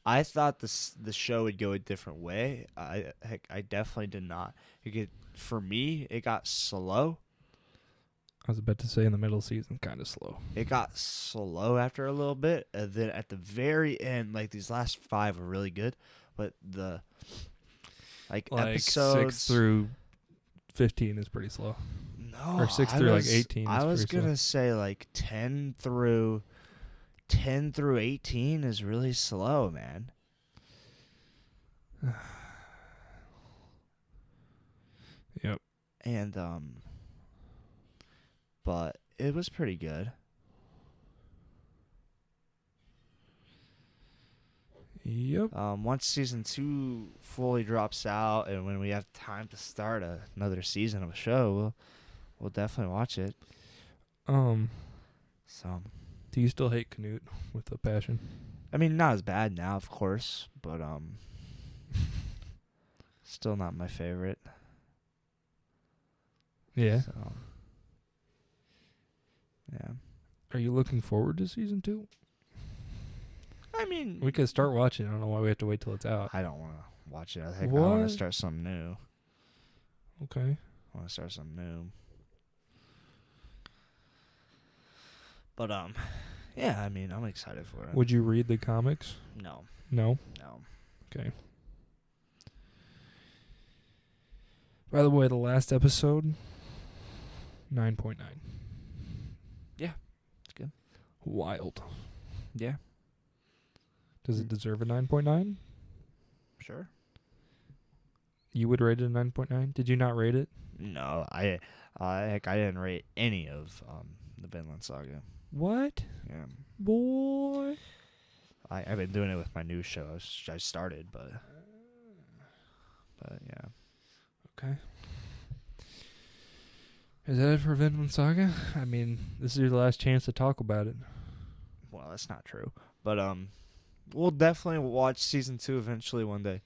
I thought the show would go a different way. I definitely did not. For me, it got slow. I was about to say in the middle season, kind of slow. It got slow after a little bit, and then at the very end, like these last 5 were really good, but the episodes 6 through 15 is pretty slow. No, or 6 through 18. I was gonna say like 10 through 18 is really slow, man. Yep. And but it was pretty good. Yep. Once season 2 fully drops out, and when we have time to start another season of a show, we'll definitely watch it. So, do you still hate Canute with a passion? I mean, not as bad now, of course, but still not my favorite. Yeah. So, yeah. Are you looking forward to season 2? I mean, we could start watching. I don't know why we have to wait till it's out. I don't want to watch it. I think I want to start something new. Okay. I want to start something new. But Yeah, I mean, I'm excited for it. Would you read the comics? No. No? No. Okay. By the way, the last episode, 9.9. Yeah, it's good. Wild. Yeah. Does it deserve a 9.9? Sure. You would rate it a 9.9? Did you not rate it? No, I didn't rate any of the Vinland saga. What? Yeah. Boy. I've been doing it with my new show. I started, but yeah. Okay. Is that it for Vinland Saga? I mean, this is your last chance to talk about it. Well, that's not true, but we'll definitely watch season 2 eventually one day.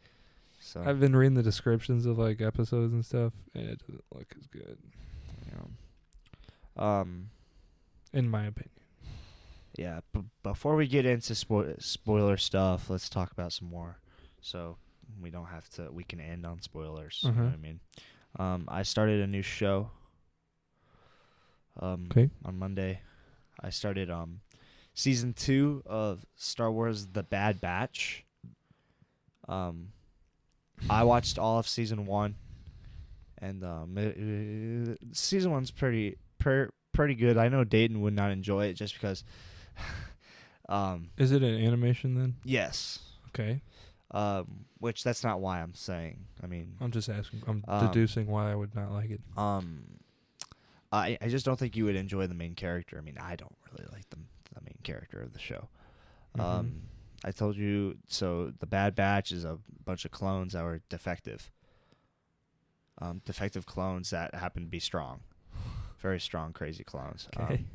So I've been reading the descriptions of like episodes and stuff, and it doesn't look as good, in my opinion. Yeah, before we get into spoiler stuff, let's talk about some more. So we don't have to. We can end on spoilers. You know what I mean? I started a new show. Okay. On Monday, I started season 2 of Star Wars: The Bad Batch. I watched all of season 1, and season 1's pretty good. I know Dayton would not enjoy it just because. Is it an animation then? Yes. Okay. Which that's not why I'm saying. I mean, I'm just asking. I'm deducing why I would not like it. I just don't think you would enjoy the main character. I mean, I don't really like the main character of the show. I told you, so the Bad Batch is a bunch of clones that were defective. Defective clones that happen to be strong. Very strong, crazy clones. Okay.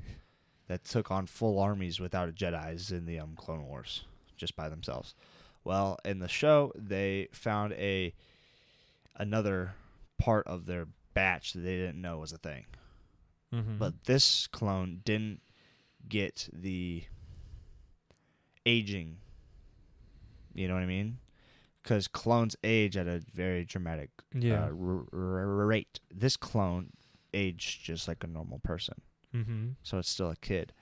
That took on full armies without a Jedis in the Clone Wars, just by themselves. Well, in the show, they found another part of their batch that they didn't know was a thing. But this clone didn't get the aging. You know what I mean? Because clones age at a very dramatic rate. This clone aged just like a normal person. So it's still a kid.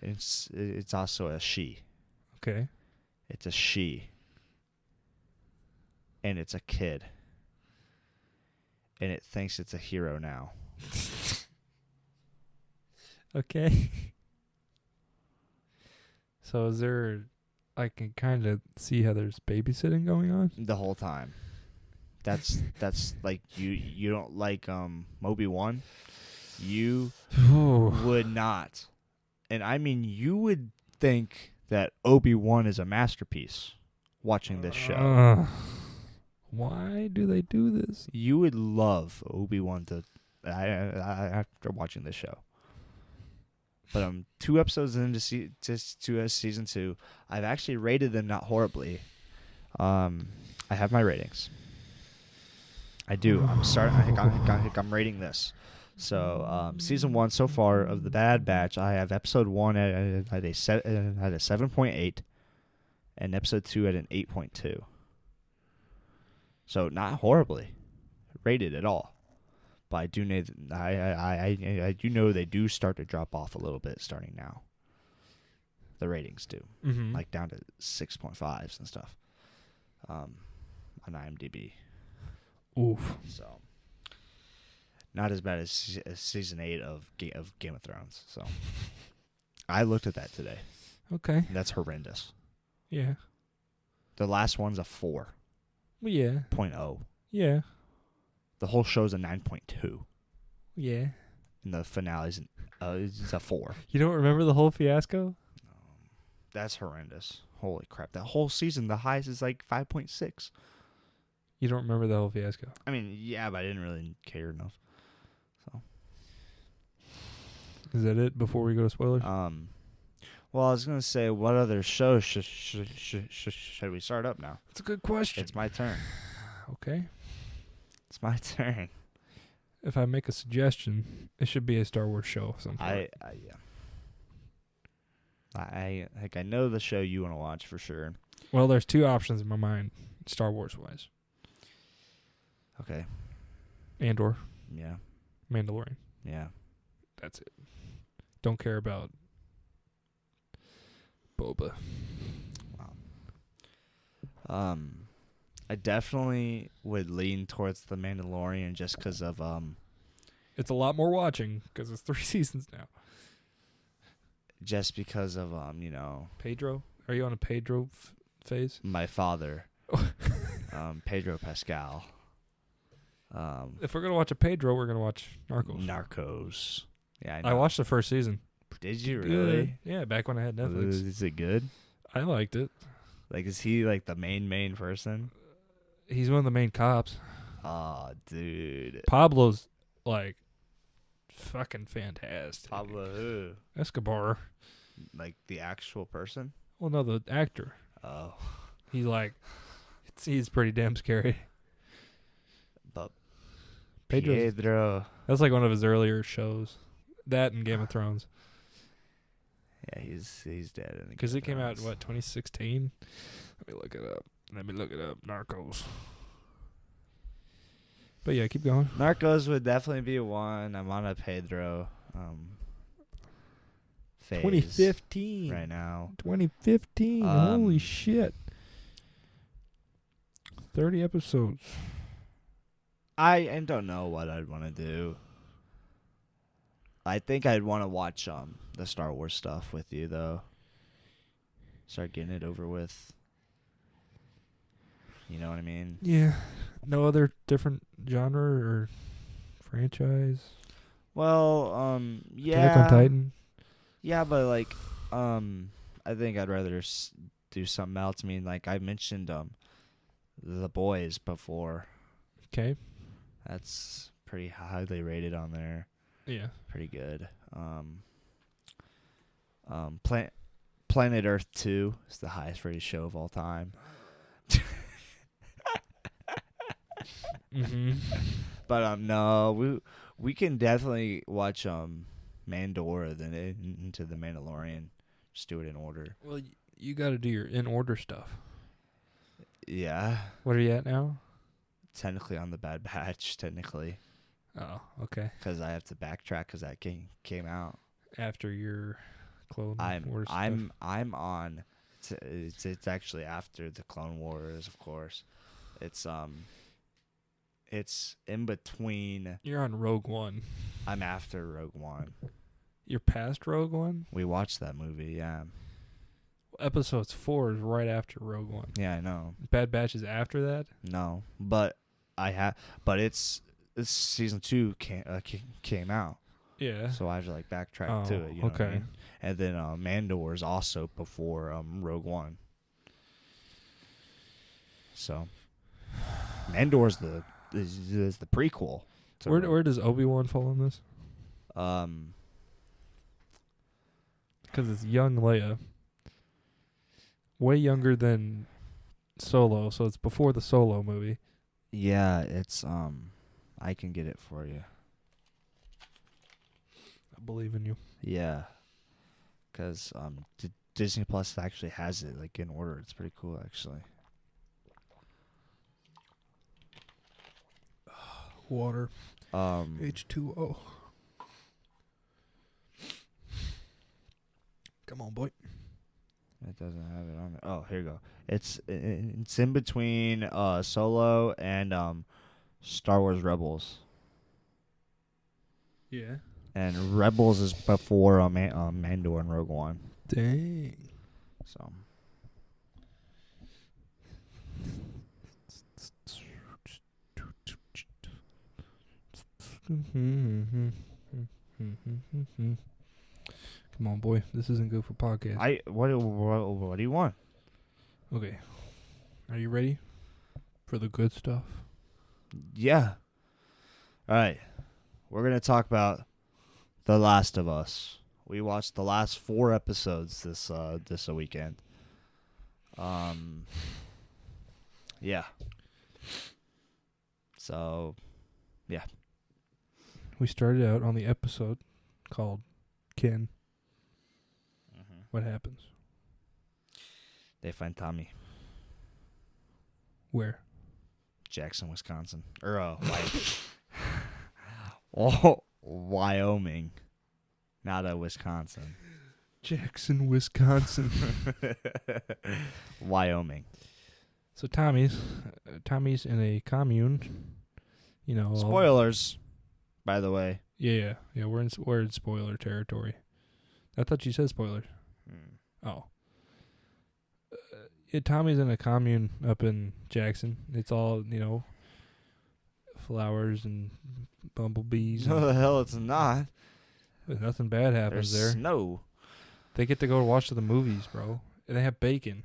It's also a she. Okay. It's a she. And it's a kid. And it thinks it's a hero now. Okay. So is there... I can kind of see how there's babysitting going on. The whole time. That's like you don't like Obi-Wan. You would not. And I mean you would think that Obi-Wan is a masterpiece watching this show. Why do they do this? You would love Obi-Wan after watching this show. But I'm 2 episodes into season 2. I've actually rated them not horribly. I have my ratings. I do. I'm rating this. So season 1 so far of The Bad Batch, I have episode 1 at a 7.8, and episode 2 at an 8.2. So not horribly rated at all. But I do know I do know they do start to drop off a little bit starting now. The ratings do, like down to 6.5s and stuff, on IMDb. Oof. So not as bad as season 8 of Game of Thrones. So I looked at that today. Okay. That's horrendous. Yeah. The last one's a 4. Well, yeah. 0.0. Yeah. The whole show's a 9.2. Yeah. And the finale's is a 4. You don't remember the whole fiasco? That's horrendous. Holy crap. That whole season, the highest is like 5.6. You don't remember the whole fiasco? I mean, yeah, but I didn't really care enough. So. Is that it before we go to spoilers? Well, I was going to say, what other show should we start up now? That's a good question. It's my turn. Okay. It's my turn. If I make a suggestion, it should be a Star Wars show of some sort. I know the show you want to watch for sure. Well, there's 2 options in my mind, Star Wars wise. Okay. Andor. Yeah. Mandalorian. Yeah. That's it. Don't care about Boba. I definitely would lean towards The Mandalorian just because of It's a lot more watching because it's 3 seasons now. just because of Pedro? Are you on a Pedro phase? my father, Pedro Pascal. If we're going to watch a Pedro, we're going to watch Narcos. Narcos. Yeah, I know. I watched the first season. Did you really? Yeah, back when I had Netflix. Is it good? I liked it. Like, is he like the main person? He's one of the main cops. Oh, dude. Pablo's like fucking fantastic. Pablo who? Escobar. Like the actual person? Well, no, the actor. Oh. He's pretty damn scary. But Pedro's, Pedro. that's like one of his earlier shows. That and Game of Thrones. Yeah, he's dead. Because it came out, 2016? Let me look it up. Narcos. But yeah, keep going. Narcos would definitely be one. I'm on a Pedro phase 2015. right now. 2015. Holy shit. 30 episodes. I don't know what I'd want to do. I think I'd want to watch the Star Wars stuff with you though. Start getting it over with. You know what I mean? Yeah. No other different genre or franchise? Well, yeah. Attack on Titan? Yeah, but like, I think I'd rather do something else. I mean, like I mentioned, The Boys before. Okay. That's pretty highly rated on there. Yeah. Pretty good. Planet Earth 2 is the highest rated show of all time. Mm-hmm. But no, we can definitely watch Mandora then into the Mandalorian. Just do it in order. Well, you got to do your in order stuff. Yeah. What are you at now? Technically on the Bad Batch, technically. Oh, okay. Because I have to backtrack because that came out. After your Clone Wars stuff. I'm on. It's actually after the Clone Wars, of course. It's in between. You're on Rogue One. I'm after Rogue One. You're past Rogue One? We watched that movie, yeah. Episode 4 is right after Rogue One. Yeah, I know. Bad Batch is after that? No, but it's season 2 came out. Yeah. So I have to like backtrack to it. You know what I mean? And then Mandor is also before Rogue One. So Mandor is the prequel. Where does Obi-Wan fall in this? Because it's young Leia. Way younger than Solo, so it's before the Solo movie. Yeah, it's I can get it for you. I believe in you. Yeah, because Disney Plus actually has it like in order. It's pretty cool, actually. Water. H2O. Come on, boy. It doesn't have it on there. Oh, here you go. It's in between Solo and Star Wars Rebels. Yeah. And Rebels is before Mandor and Rogue One. Dang. So. Come on, boy. This isn't good for podcast. What do you want? Okay. Are you ready for the good stuff? Yeah. All right. We're going to talk about The Last of Us. We watched the last 4 episodes this weekend. Yeah. So, yeah. We started out on the episode called Ken. Mm-hmm. What happens? They find Tommy. Where? Jackson, Wisconsin. Or, Wyoming. Not Wisconsin. Jackson, Wisconsin. Wyoming. So Tommy's in a commune. You know. Spoilers, by the way. Yeah. We're in spoiler territory. I thought you said spoilers. Oh. Tommy's in a commune up in Jackson. It's all, flowers and bumblebees. No, the hell it's not. But nothing bad happens There's there. snow. They get to go watch the movies, bro. And they have bacon.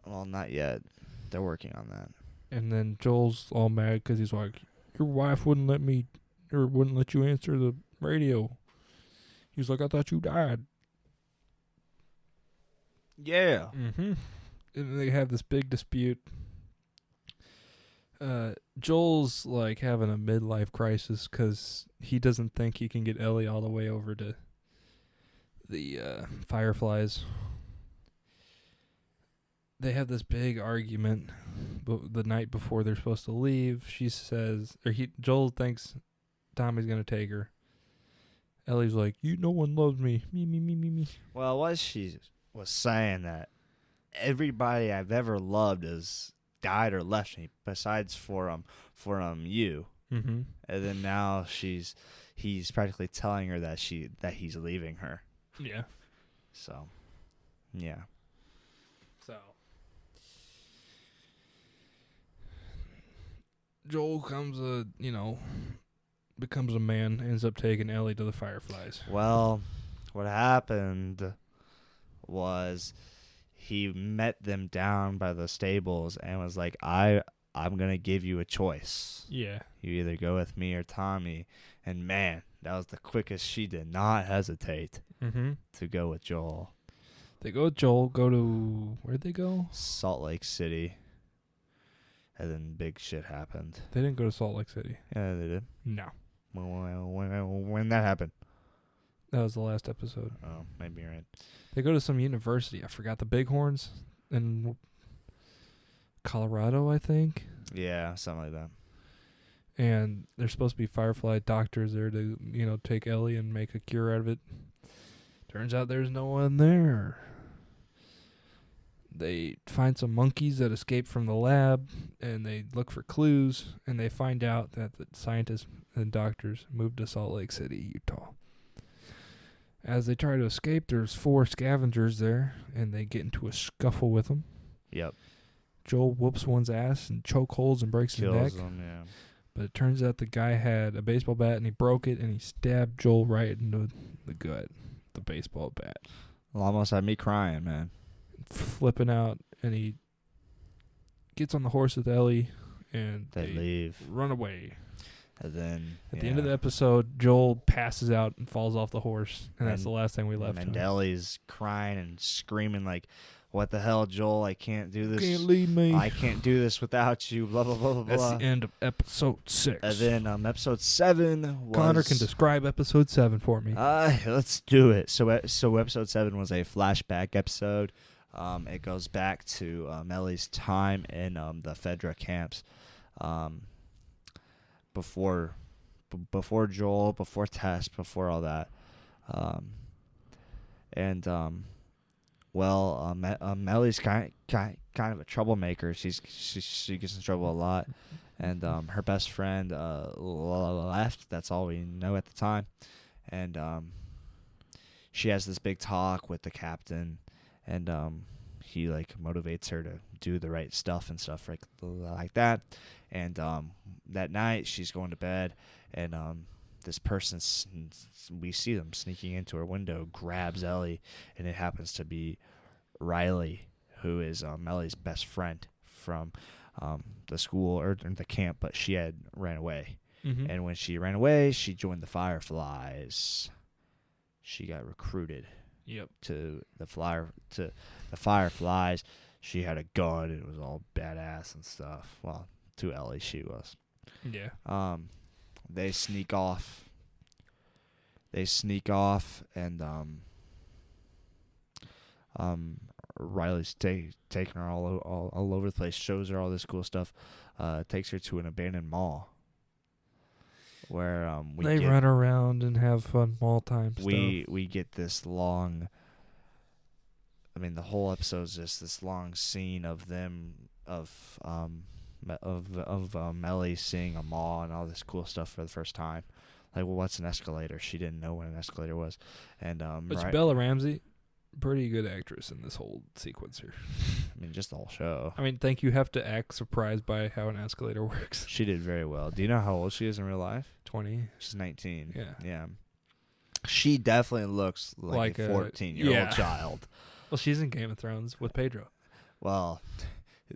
Well, not yet. They're working on that. And then Joel's all mad because he's like, your wife wouldn't let you answer the radio. He's like, I thought you died. Yeah. Mm-hmm. And they have this big dispute. Joel's like having a midlife crisis because he doesn't think he can get Ellie all the way over to the Fireflies. They have this big argument the night before they're supposed to leave. She says, Joel thinks Tommy's gonna take her. Ellie's like, no one loves me. Me. Well, what she was saying that everybody I've ever loved has died or left me, besides for you. Mm-hmm. And then now he's practically telling her that he's leaving her. Yeah. So, yeah. So Joel becomes a man, ends up taking Ellie to the Fireflies. Well, what happened was he met them down by the stables and was like, I'm going to give you a choice. Yeah. You either go with me or Tommy. And man, that was the quickest. She did not hesitate to go with Joel. They go with Joel, where'd they go? Salt Lake City. And then big shit happened. They didn't go to Salt Lake City. Yeah, they did. No. When that happened? That was the last episode. Oh, maybe you're right. They go to some university. I forgot the Bighorns in Colorado, I think. Yeah, something like that. And they're supposed to be Firefly doctors there to, take Ellie and make a cure out of it. Turns out there's no one there. They find some monkeys that escaped from the lab, and they look for clues, and they find out that the scientists and doctors moved to Salt Lake City, Utah. As they try to escape, there's 4 scavengers there, and they get into a scuffle with them. Yep. Joel whoops one's ass and chokeholds and breaks his neck. Him, yeah. But it turns out the guy had a baseball bat, and he broke it, and he stabbed Joel right into the gut, the baseball bat. Well, almost had me crying, man. Flipping out, and he gets on the horse with Ellie, and They leave. Run away. And then At the end of the episode, Joel passes out and falls off the horse, and that's the last thing we left. And Ellie's crying and screaming like, "What the hell, Joel? I can't do this. You can't leave me. I can't do this without you." Blah blah blah blah blah. That's the end of episode 6. And then episode 7 was. Connor can describe episode 7 for me. Let's do it. So episode 7 was a flashback episode. It goes back to Ellie's time in the Fedra camps. Before Joel, before Tess, before all that. Ellie's kind of a troublemaker. She gets in trouble a lot. And her best friend left. That's all we know at the time. And she has this big talk with the captain. And he motivates her to do the right stuff and stuff like that. And that night she's going to bed, and this person, we see them sneaking into her window, grabs Ellie, and it happens to be Riley, who is Ellie's best friend from the school or the camp, but she had ran away. Mm-hmm. And when she ran away, she joined the Fireflies. She got recruited. Yep. To the Fireflies. She had a gun. It was all badass and stuff. Well, to Ellie, she was. Yeah. They sneak off, and Riley's taking her all over the place. Shows her all this cool stuff. Takes her to an abandoned mall. Where they run around and have fun mall time stuff. We get this long I mean, the whole episode is just this long scene of them of Melly seeing a mall and all this cool stuff for the first time. Like, well, what's an escalator? She didn't know what an escalator was, and Which right. Bella Ramsey, pretty good actress in this whole sequence here. I mean, just the whole show. I mean, you have to act surprised by how an escalator works. She did very well. Do you know how old she is in real life? 20. She's 19. Yeah. Yeah. She definitely looks like a 14-year-old child. Well, she's in Game of Thrones with Pedro. Well,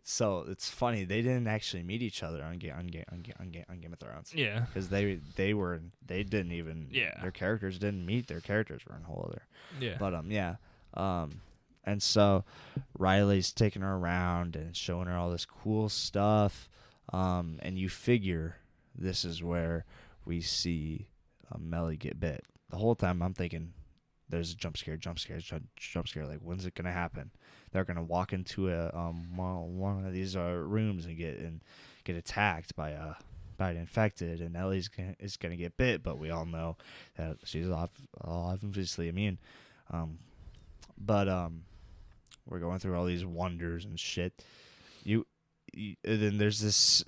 so it's funny. They didn't actually meet each other on Game of Thrones. Yeah. Because they didn't even. Yeah. Their characters didn't meet. Their characters were in a whole other. Yeah. But yeah. And so Riley's taking her around and showing her all this cool stuff. And you figure this is where we see Melly get bit. The whole time I'm thinking there's a jump scare. Like, when's it gonna happen? They're gonna walk into a one of these rooms and get attacked by an infected, and Ellie's is gonna get bit. But we all know that she's obviously immune. But we're going through all these wonders and shit. And then there's this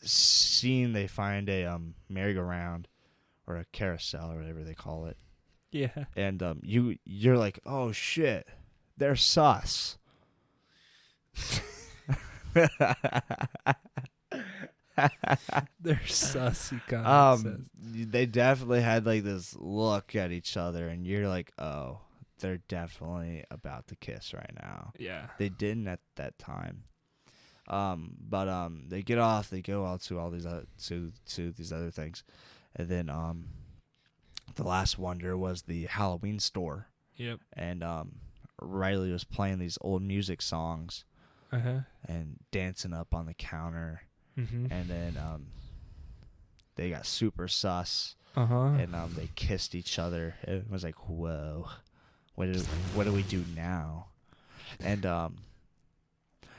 scene. They find a merry-go-round or a carousel or whatever they call it. Yeah. And you're like, oh shit, they're sus. They're sus. He kind of says. They definitely had like this look at each other, and you're like, oh, they're definitely about to kiss right now. Yeah. They didn't at that time. But they get off. They go out to all these to these other things, and then the last wonder was the Halloween store. Yep. And Riley was playing these old music songs and dancing up on the counter. Mm-hmm. And then they got super sus. And they kissed each other. It was like, whoa, what do we do now? And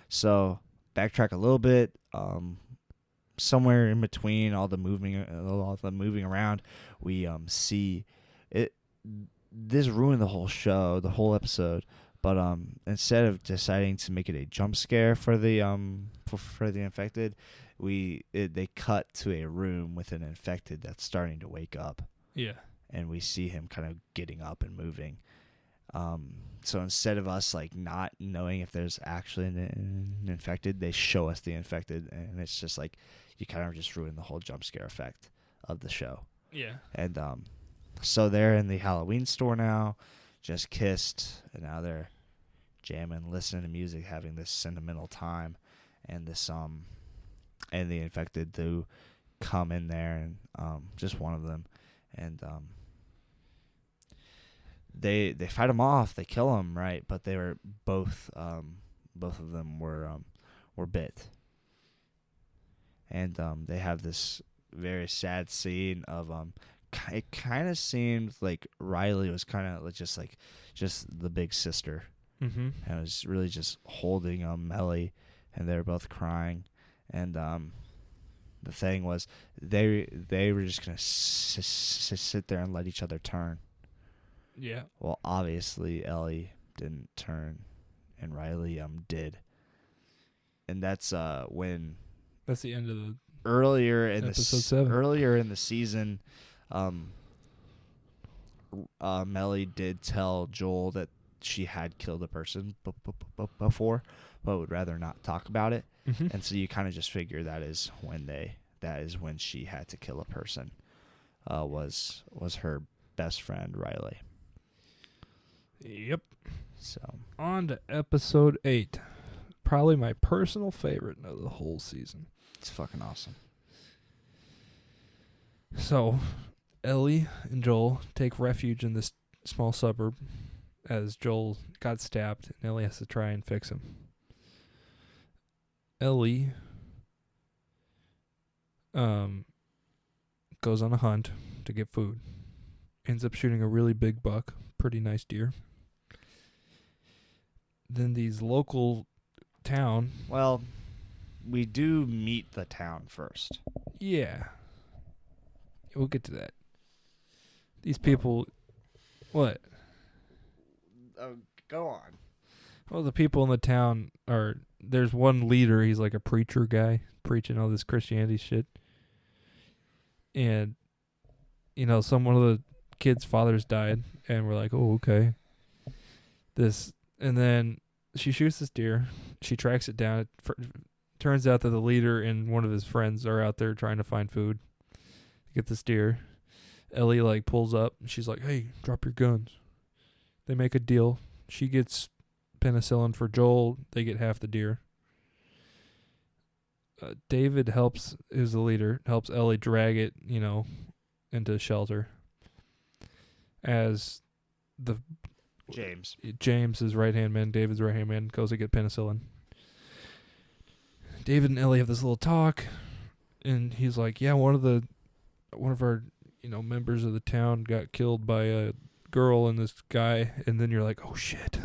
so backtrack a little bit. Somewhere in between all the moving around, we see it. This ruined the whole show, the whole episode. But instead of deciding to make it a jump scare for the infected, they cut to a room with an infected that's starting to wake up. Yeah. And we see him kind of getting up and moving. So instead of us like not knowing if there's actually an infected, they show us the infected, and it's just like you kind of just ruin the whole jump scare effect of the show. Yeah. And so they're in the Halloween store now, just kissed, and now they're jamming, listening to music, having this sentimental time, and this and the infected do come in there, and just one of them, and they fight him off, they kill him, right? But they were both of them were bit, and they have this very sad scene of it kind of seemed like Riley was kind of just the big sister, and it was really just holding Melly, and they were both crying, and the thing was they were just gonna sit there and let each other turn. Yeah. Well, obviously Ellie didn't turn, and Riley did, and that's when. That's the end of the earlier in episode 7. Earlier in the season, Melly did tell Joel that she had killed a person before, but would rather not talk about it. And so you kind of just figure that is when she had to kill a person. Was her best friend Riley. Yep. So on to episode 8, probably my personal favorite of the whole season. It's fucking awesome. So, Ellie and Joel take refuge in this small suburb as Joel got stabbed and Ellie has to try and fix him. Ellie goes on a hunt to get food. Ends up shooting a really big buck, pretty nice deer. Then these local town. Well, we do meet the town first. Yeah. We'll get to that. These people. What? Go on. Well, the people in the town are. There's one leader. He's like a preacher guy preaching all this Christianity shit. And, one of the kids' fathers died, and we're like, oh, okay. And then she shoots this deer. She tracks it down. Turns out that the leader and one of his friends are out there trying to find food to get this deer. Ellie pulls up. And she's like, "Hey, drop your guns." They make a deal. She gets penicillin for Joel. They get half the deer. David who's the leader, helps Ellie drag it, into shelter. As James, his right-hand man, David's right-hand man, goes to get penicillin. David and Ellie have this little talk, and he's like, "Yeah, one of our, members of the town got killed by a girl and this guy." And then you're like, "Oh shit."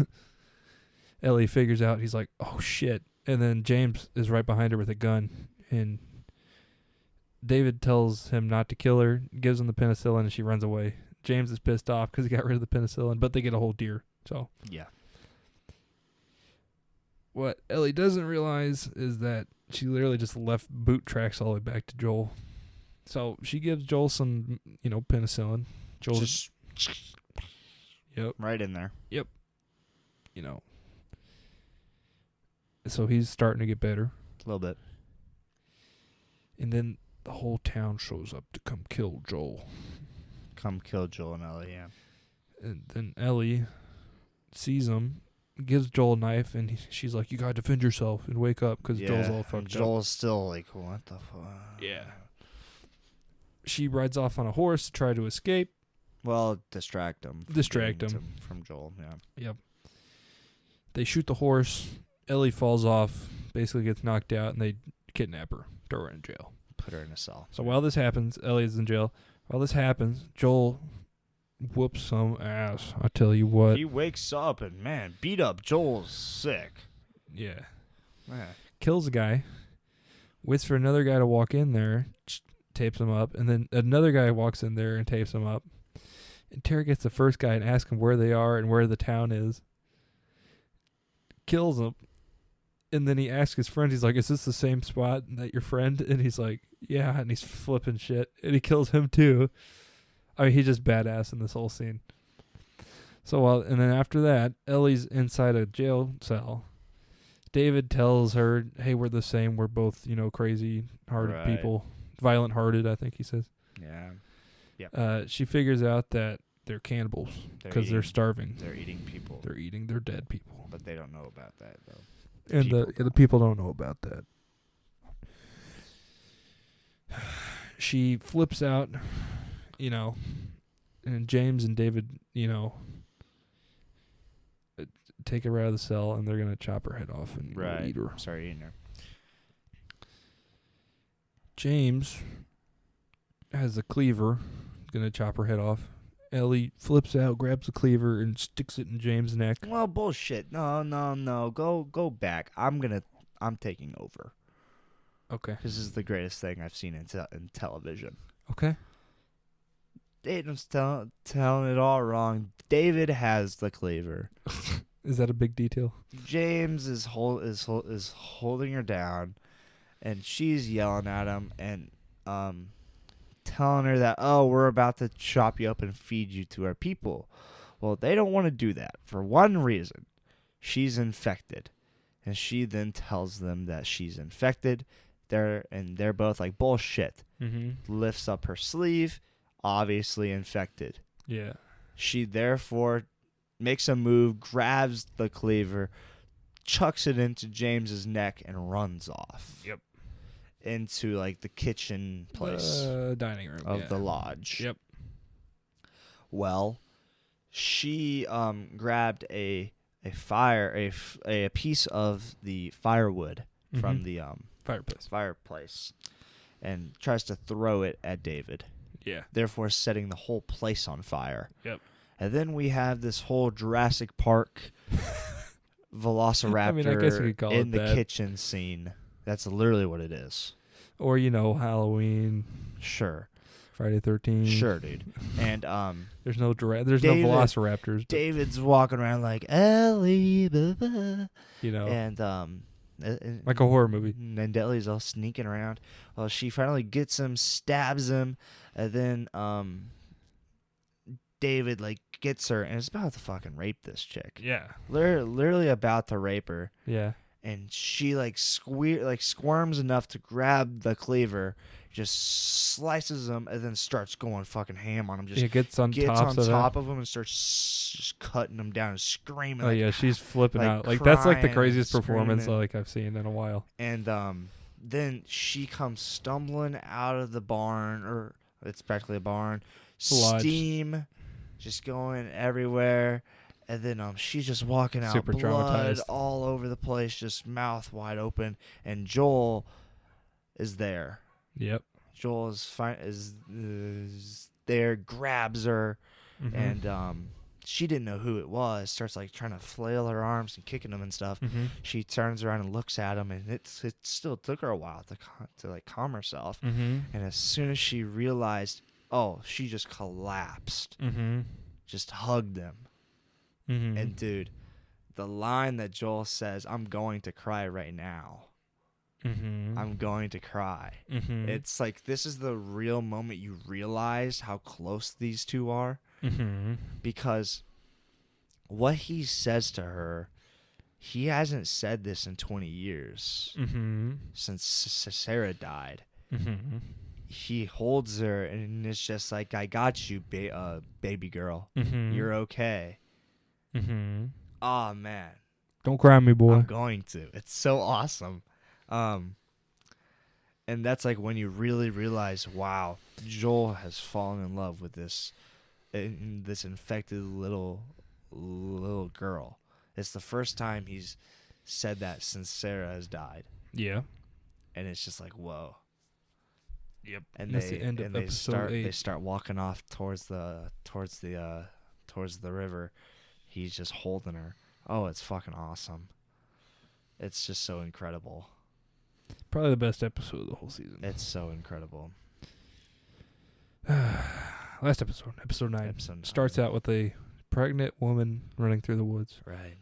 Ellie figures out, he's like, "Oh shit." And then James is right behind her with a gun, and David tells him not to kill her, gives him the penicillin, and she runs away. James is pissed off because he got rid of the penicillin, but they get a whole deer. So yeah. What Ellie doesn't realize is that she literally just left boot tracks all the way back to Joel. So she gives Joel some, penicillin. Joel just yep, right in there. Yep. So he's starting to get better. A little bit. And then the whole town shows up to come kill Joel. Come kill Joel and Ellie, yeah. And then Ellie sees him, gives Joel a knife, and she's like, "You gotta defend yourself and wake up," because Joel's all fucked up. Joel's still like, "What the fuck?" Yeah. She rides off on a horse to try to escape. Well, distract him from Joel, yeah. Yep. They shoot the horse. Ellie falls off, basically gets knocked out, and they kidnap her, throw her in jail. Put her in a cell. So while this happens, Ellie is in jail. While this happens, Joel whoops some ass. I tell you what. He wakes up and, man, beat up Joel's sick. Yeah. Man. Kills a guy. Waits for another guy to walk in there, tapes him up, and then another guy walks in there and tapes him up. Interrogates the first guy and asks him where they are and where the town is. Kills him. And then he asks his friend, he's like, "Is this the same spot that your friend?" And he's like, "Yeah," and he's flipping shit. And he kills him too. I mean, he's just badass in this whole scene. And then after that, Ellie's inside a jail cell. David tells her, "Hey, we're the same. We're both, crazy-hearted people. Violent-hearted," I think he says. Yeah. Yeah. She figures out that they're cannibals because they're starving. They're eating people. They're eating their dead people. But they don't know about that, though. And the people don't know about that. She flips out, and James and David, take her out of the cell, and they're going to chop her head off and eat her. Sorry, eating her. James has a cleaver, going to chop her head off. Ellie flips out, grabs the cleaver, and sticks it in James' neck. Well, bullshit. No. Go back. I'm taking over. Okay. This is the greatest thing I've seen in television. Okay. David's telling it all wrong. David has the cleaver. Is that a big detail? James is holding her down, and she's yelling at him and telling her that, "Oh, we're about to chop you up and feed you to our people." Well, they don't want to do that for one reason. She's infected. And she then tells them that she's infected. They're both like, "Bullshit." Mm-hmm. Lifts up her sleeve, obviously infected. Yeah. She therefore makes a move, grabs the cleaver, chucks it into James's neck, and runs off. Yep. Into like the kitchen place, dining room of the lodge. Yep. Well, she grabbed a piece of the firewood from the fireplace, and tries to throw it at David. Yeah. Therefore, setting the whole place on fire. Yep. And then we have this whole Jurassic Park velociraptor I guess you could call in it the kitchen scene. That's literally what it is. Or, Halloween. Sure. Friday 13th. Sure, dude. And There's no there's David- no velociraptors. But, David's walking around like Ellie, blah, blah. you know, And like a horror movie. And Ellie's all sneaking around. Well, she finally gets him, stabs him, and then David like gets her and is about to fucking rape this chick. Yeah. Literally about to rape her. Yeah. And she like squirms enough to grab the cleaver, just slices him, and then starts going fucking ham on him. Just gets on top of him and starts just cutting him down and screaming. Oh like, yeah, she's flipping like out. Like that's like the crying craziest and performance screaming. like I've seen in a while. And then she comes stumbling out of the barn, or it's practically a barn. Lodge. Steam just going everywhere. And then she's just walking out, Super blood traumatized. all over the place, just mouth wide open. And Joel is there. Yep. Joel is there, grabs her, Mm-hmm. and she didn't know who it was. Starts like trying to flail her arms and kicking them and stuff. Mm-hmm. She turns around and looks at him, and it still took her a while to like calm herself. Mm-hmm. And as soon as she realized, she just collapsed, Mm-hmm. just hugged him. Mm-hmm. And dude, the line that Joel says, "I'm going to cry right now. Mm-hmm. I'm going to cry." Mm-hmm. It's like this is the real moment you realize how close these two are, Mm-hmm. because what he says to her, he hasn't said this in 20 years Mm-hmm. since Sarah died. Mm-hmm. He holds her and it's just like, "I got you, baby girl. Mm-hmm. You're okay." Mm-hmm. Oh man, Don't cry, me boy. I'm going to. It's so awesome. And that's like when you really realize, wow, Joel has fallen in love with this infected little girl. It's the first time he's said that since Sarah has died, Yeah. and it's just like, whoa. Yep. And That's the end of they episode 8. start walking off towards the river. He's just holding her. Oh, it's fucking awesome. It's just so incredible. Probably the best episode of the whole season. It's so incredible. Last episode, episode 9. Episode 9. Starts out with a pregnant woman running through the woods. Right.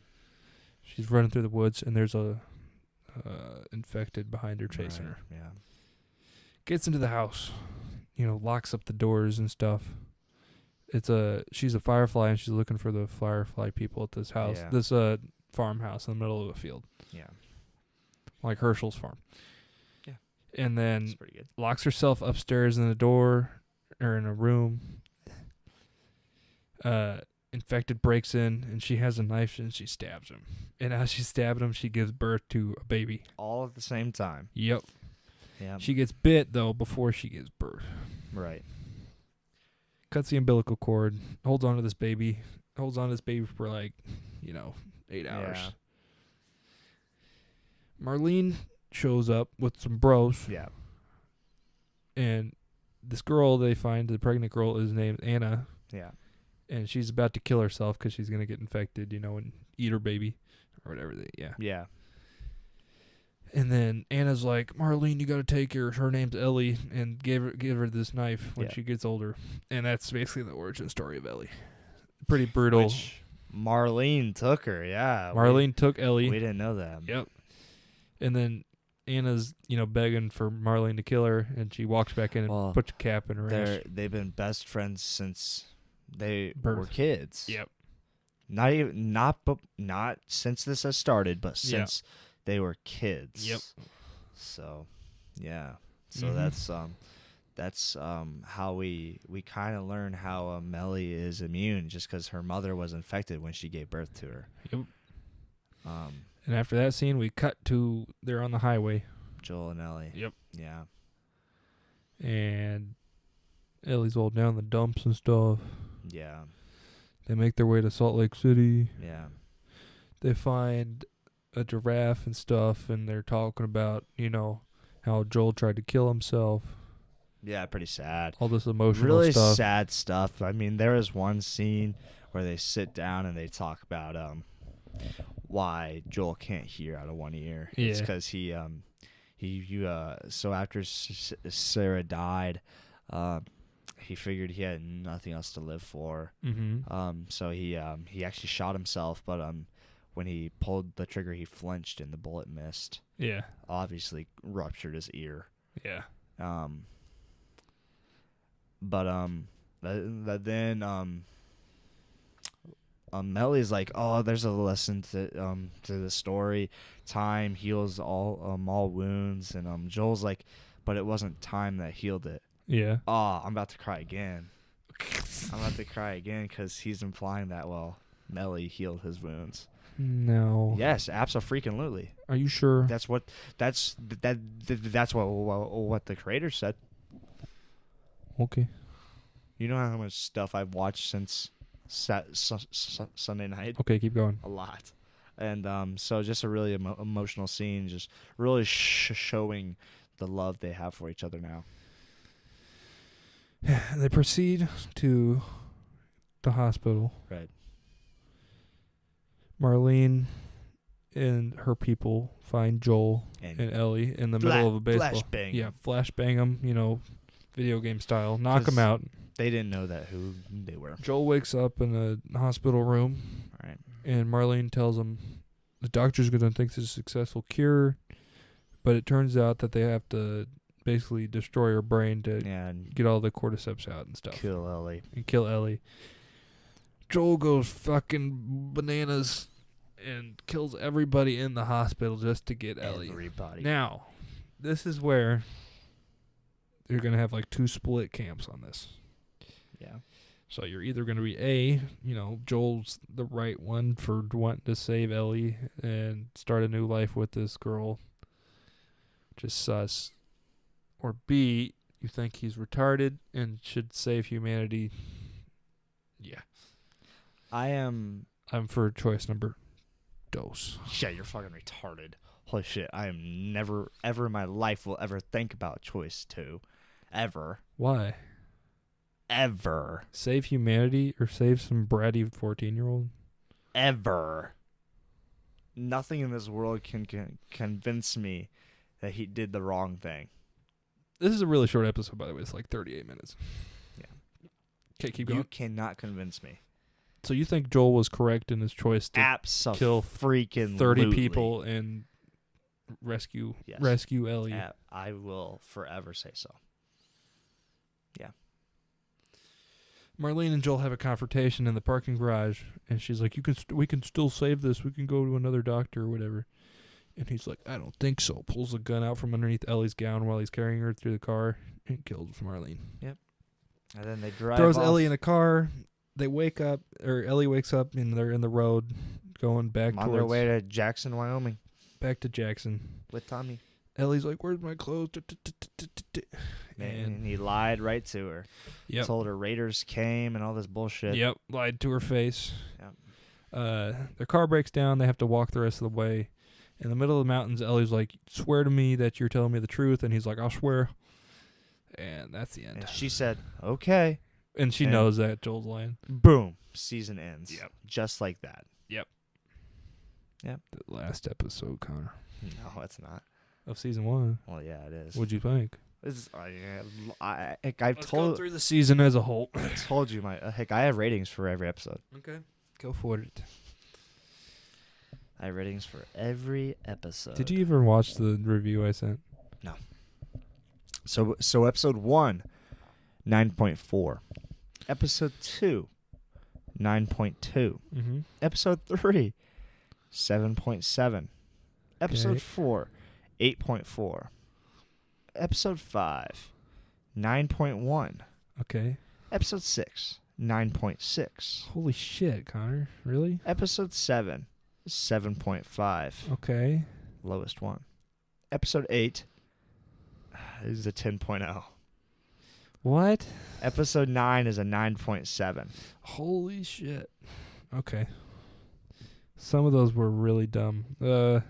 She's running through the woods, and there's a infected behind her chasing her. Yeah. Gets into the house, locks up the doors and stuff. She's a firefly, and she's looking for the firefly people at this house. Yeah. This farmhouse in the middle of a field, Yeah. like Herschel's farm. Yeah. And then It's pretty good. locks herself upstairs in the door or in a room. Infected breaks in, and she has a knife, and she stabs him. And as she's stabbing him, she gives birth to a baby. All at the same time. Yep. Yeah. She gets bit, though, before she gives birth. Right. Cuts the umbilical cord, holds on to this baby for 8 hours. Yeah. Marlene shows up with some bros, Yeah. and this girl they find, the pregnant girl, is named Anna, Yeah. and she's about to kill herself because she's going to get infected, and eat her baby or whatever. Yeah. And then Anna's like, "Marlene, you got to take her. Her name's Ellie, and give her this knife when Yeah. she gets older." And that's basically the origin story of Ellie. Pretty brutal. Which Marlene took her. Yeah. Marlene took Ellie. We didn't know that. Yep. And then Anna's, begging for Marlene to kill her, and she walks back in and Well, puts a cap in her ass. They've been best friends since they Birth. were kids. Yep. Not since this has started, but Yeah. since they were kids. Yep. So, yeah. So Mhm. that's how we kind of learn how Melly is immune, just because her mother was infected when she gave birth to her. Yep. Um, And after that scene, we cut to they're on the highway. Joel and Ellie. Yep. Yeah. And Ellie's all down the dumps and stuff. Yeah. They make their way to Salt Lake City. Yeah. They find a giraffe and stuff, and they're talking about, how Joel tried to kill himself. Yeah. Pretty sad. All this emotional Really stuff. sad stuff. I mean, there is one scene where they sit down and they talk about why Joel can't hear out of one ear. It's Yeah. because so after Sarah died, he figured he had nothing else to live for. Mm-hmm. So he actually shot himself, but when he pulled the trigger, he flinched and the bullet missed. Yeah. Obviously ruptured his ear. Yeah. Then Mellie's like, oh, there's a lesson to the story. Time heals all wounds, and Joel's like, but it wasn't time that healed it. Yeah. Oh, I'm about to cry again. I'm about to cry again because he's implying that Mellie healed his wounds. No. Yes, absolutely. Are you sure? That's what the creator said. Okay. You know how much stuff I've watched since Sunday night? Okay, keep going. A lot. And so just a really emotional scene, just really showing the love they have for each other now. They proceed to the hospital. Right. Marlene and her people find Joel and Ellie in the middle of a baseball. Flashbang. Yeah, flashbang them, video game style. Knock them out. They didn't know who they were. Joel wakes up in a hospital room. Right. And Marlene tells him the doctor's going to think this is a successful cure, but it turns out that they have to basically destroy her brain to get all the cordyceps out and stuff. Kill Ellie. And kill Ellie. Joel goes fucking bananas and kills everybody in the hospital just to get Ellie. Everybody. Now, this is where you're going to have like two split camps on this. Yeah. So you're either going to be Joel's the right one for wanting to save Ellie and start a new life with this girl, which is sus. Or B, you think he's retarded and should save humanity. Yeah. I'm for choice number dose. Yeah, you're fucking retarded. Holy shit, I am never, ever in my life will ever think about choice 2. Ever. Why? Ever. Save humanity or save some bratty 14-year-old? Ever. Nothing in this world can convince me that he did the wrong thing. This is a really short episode, by the way. It's like 38 minutes. Yeah. Okay, keep going. You cannot convince me. So you think Joel was correct in his choice to kill freaking 30 people and rescue Ellie? I will forever say so. Yeah. Marlene and Joel have a confrontation in the parking garage, and she's like, we can still save this. We can go to another doctor or whatever. And he's like, I don't think so. Pulls a gun out from underneath Ellie's gown while he's carrying her through the car and kills Marlene. Yep. And then they drive Throws off. Ellie in a car. They wake up, or Ellie wakes up, and they're in the road going back on their way to Jackson, Wyoming. Back to Jackson. With Tommy. Ellie's like, where's my clothes? And he lied right to her. Yep. Told her Raiders came and all this bullshit. Yep. Lied to her face. Yep. Their car breaks down. They have to walk the rest of the way. In the middle of the mountains, Ellie's like, swear to me that you're telling me the truth. And he's like, I'll swear. And that's the end. And she said, okay. And she knows that Joel's lying. Boom. Season ends. Yep. Just like that. Yep. Yep. The last episode, Connor. No, it's not. Of season 1. Well, yeah, it is. What'd you think? I've go through the season as a whole. I told you I have ratings for every episode. Okay. Go for it. I have ratings for every episode. Did you even watch the review I sent? No. So episode 1, 9.4. Episode 2, 9.2. Mm-hmm. Episode 3, 7.7. Episode 4, 8.4. Episode 5, 9.1. Okay. Episode 6, 9.6. Holy shit, Connor. Really? Episode 7, 7.5. Okay. Lowest one. Episode 8 is a 10.0. What? Episode 9 is a 9.7. Holy shit. Okay. Some of those were really dumb. You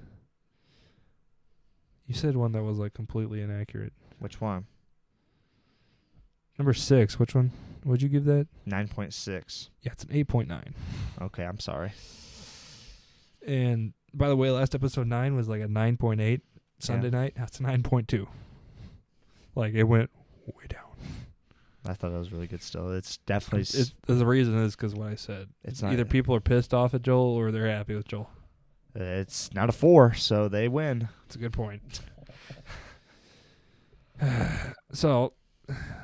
said one that was like completely inaccurate. Which one? Number 6. Which one? What'd you give that? 9.6. Yeah, it's an 8.9. Okay, I'm sorry. And by the way, last episode 9 was like a 9.8 Sunday night. That's a 9.2. Like it went way down. I thought that was really good still. It's definitely... The reason is because what I said. It's Either not, people are pissed off at Joel or they're happy with Joel. it's not a 4, so they win. That's a good point. So,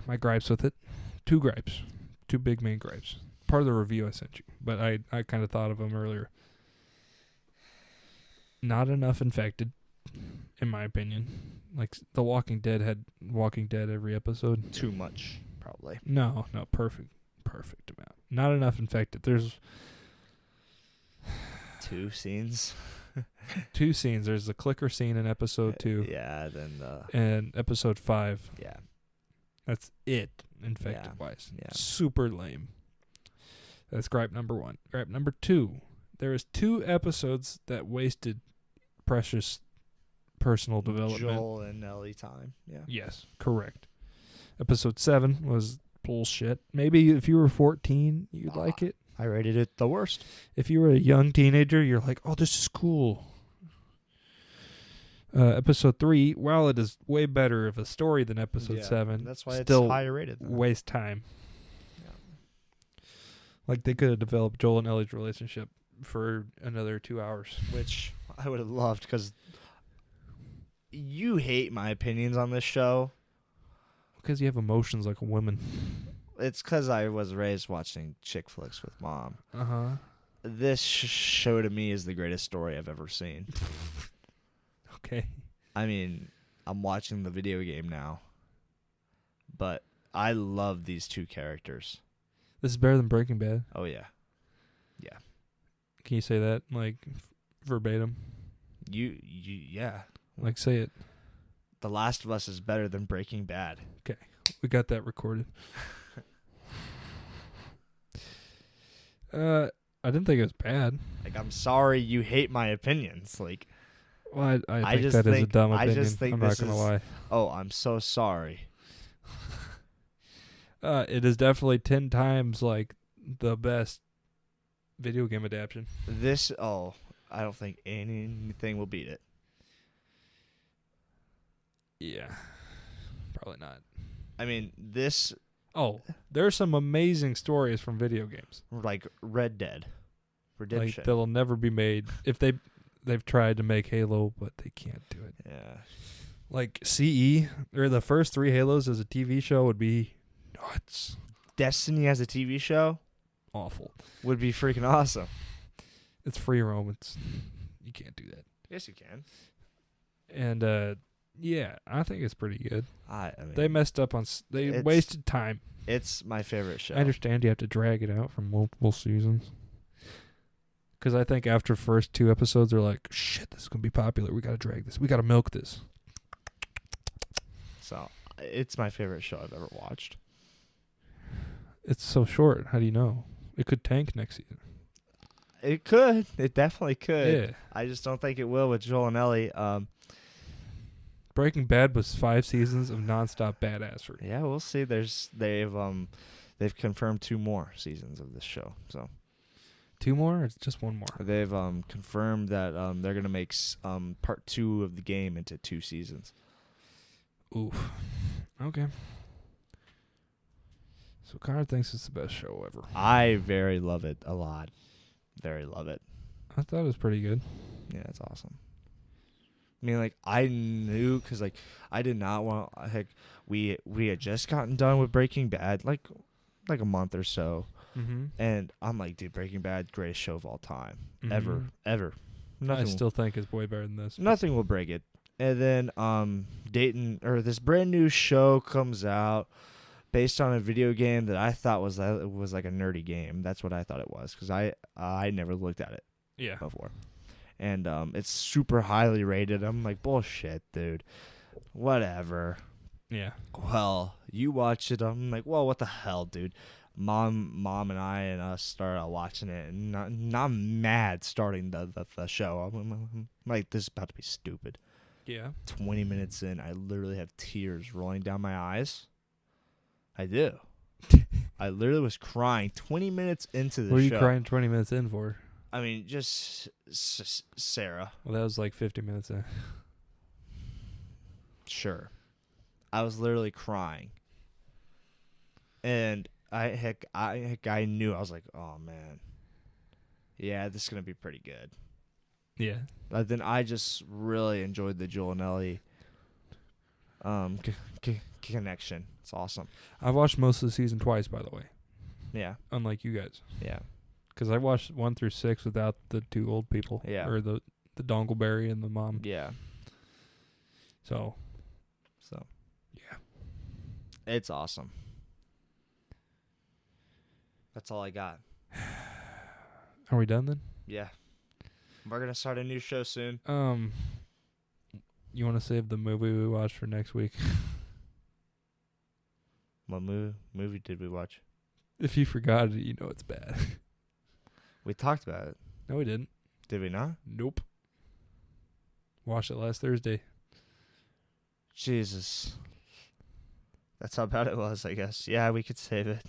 my gripes with it. 2 gripes. 2 big main gripes. Part of the review I sent you, but I kind of thought of them earlier. Not enough infected, in my opinion. Like, The Walking Dead had Walking Dead every episode. Too much, probably. No, perfect amount. Not enough infected. There's 2 scenes. 2 scenes. There's the clicker scene in episode 2. Yeah, then And episode 5. Yeah. That's it, infected-wise. Yeah. Super lame. That's gripe number 1. Gripe number 2. There is 2 episodes that wasted precious personal development. Joel and Ellie time. Yeah. Yes, correct. Episode 7 was bullshit. Maybe if you were 14, you'd like it. I rated it the worst. If you were a young teenager, you're like, oh, this is cool. Episode 3, while it is way better of a story than episode 7, that's why still it's higher rated. waste time. Yeah. Like, they could have developed Joel and Ellie's relationship for another 2 hours. Which I would have loved, because you hate my opinions on this show. Because you have emotions like a woman. It's because I was raised watching chick flicks with Mom. Uh-huh. This show to me is the greatest story I've ever seen. Okay. I mean, I'm watching the video game now, but I love these 2 characters. This is better than Breaking Bad. Oh, yeah. Yeah. Can you say that, like, verbatim? Yeah. Like, say it. The Last of Us is better than Breaking Bad. Okay. We got that recorded. I didn't think it was bad. Like, I'm sorry you hate my opinions. Like, Well, I think just that is a think- dumb I opinion. just think I'm not this going to is- lie. oh, I'm so sorry. It is definitely 10 times, like, the best video game adaptation. I don't think anything will beat it. Yeah. Probably not. I mean, this, Oh, there's some amazing stories from video games. like, Red Dead Like, Redemption. that'll never be made. If they've tried to make Halo, but they can't do it. Yeah. Like, CE, or the first 3 Halos as a TV show would be nuts. Destiny as a TV show Awful. would be freaking awesome. It's free roam. You can't do that. Yes, you can. And, yeah, I think it's pretty good. I mean, They messed up on... They wasted time. it's my favorite show. I understand you have to drag it out for multiple seasons. Because I think after first 2 episodes, they're like, shit, this is going to be popular. We got to drag this. We got to milk this. So, it's my favorite show I've ever watched. It's so short. How do you know? It could tank next season. It could. It definitely could. Yeah. I just don't think it will with Joel and Ellie. Breaking Bad was 5 seasons of nonstop badassery. Yeah, we'll see. They've confirmed 2 more seasons of this show. So 2 more or it's just 1 more? they've confirmed that they're gonna make part 2 of the game into 2 seasons. Oof. Okay. So Connor thinks it's the best show ever. I very love it a lot. Very love it. I thought it was pretty good. Yeah, it's awesome. I mean, like, I knew, because, like, I did not want, heck, we had just gotten done with Breaking Bad, like a month or so, Mm-hmm. and I'm like, dude, Breaking Bad, greatest show of all time, ever. I Nothing, still think it's way better than this. nothing will break it. And then, this brand new show comes out based on a video game that I thought was like a nerdy game. That's what I thought it was, because I never looked at it Yeah. before. And it's super highly rated. I'm like, bullshit, dude. Whatever. Yeah. Well, you watch it. I'm like, well, what the hell, dude? Mom and I and us started watching it, and I'm mad starting the show. I'm like, this is about to be stupid. Yeah. 20 minutes in, I literally have tears rolling down my eyes. I do. I literally was crying 20 minutes into the show. What are you crying 20 minutes in for? I mean, just Sarah. Well, that was like 50 minutes in. Sure. I was literally crying. And I knew, I was like, oh man, yeah, this is gonna be pretty good. Yeah. But then I just really enjoyed the Joel and Ellie connection. It's awesome. I've watched most of the season twice, by the way, Yeah, unlike you guys. yeah, Because I watched 1 through 6 without the 2 old people. Yeah. Or the Dongleberry and the mom. yeah. So, So yeah. it's awesome. That's all I got. Are we done then? Yeah, we're gonna start a new show soon. You want to save the movie we watched for next week? What movie did we watch? If you forgot it, you know it's bad. We talked about it. No, we didn't. Did we not? Nope. Watched it last Thursday. Jesus. That's how bad it was, I guess. Yeah, we could save it.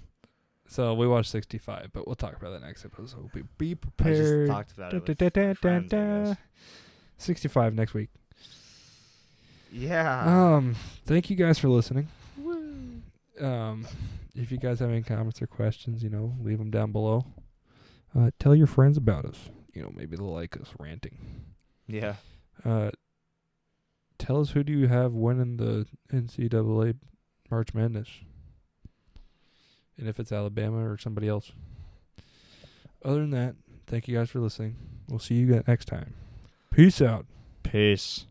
So we watched 65, but we'll talk about that next episode. Be I prepared. just talked about it with my friends, I guess. 65 next week. Yeah. Thank you guys for listening. If you guys have any comments or questions, leave them down below. Tell your friends about us. Maybe they'll like us ranting. Yeah. Tell us, who do you have winning the NCAA March Madness? And if it's Alabama or somebody else. Other than that, thank you guys for listening. We'll see you next time. Peace out. Peace.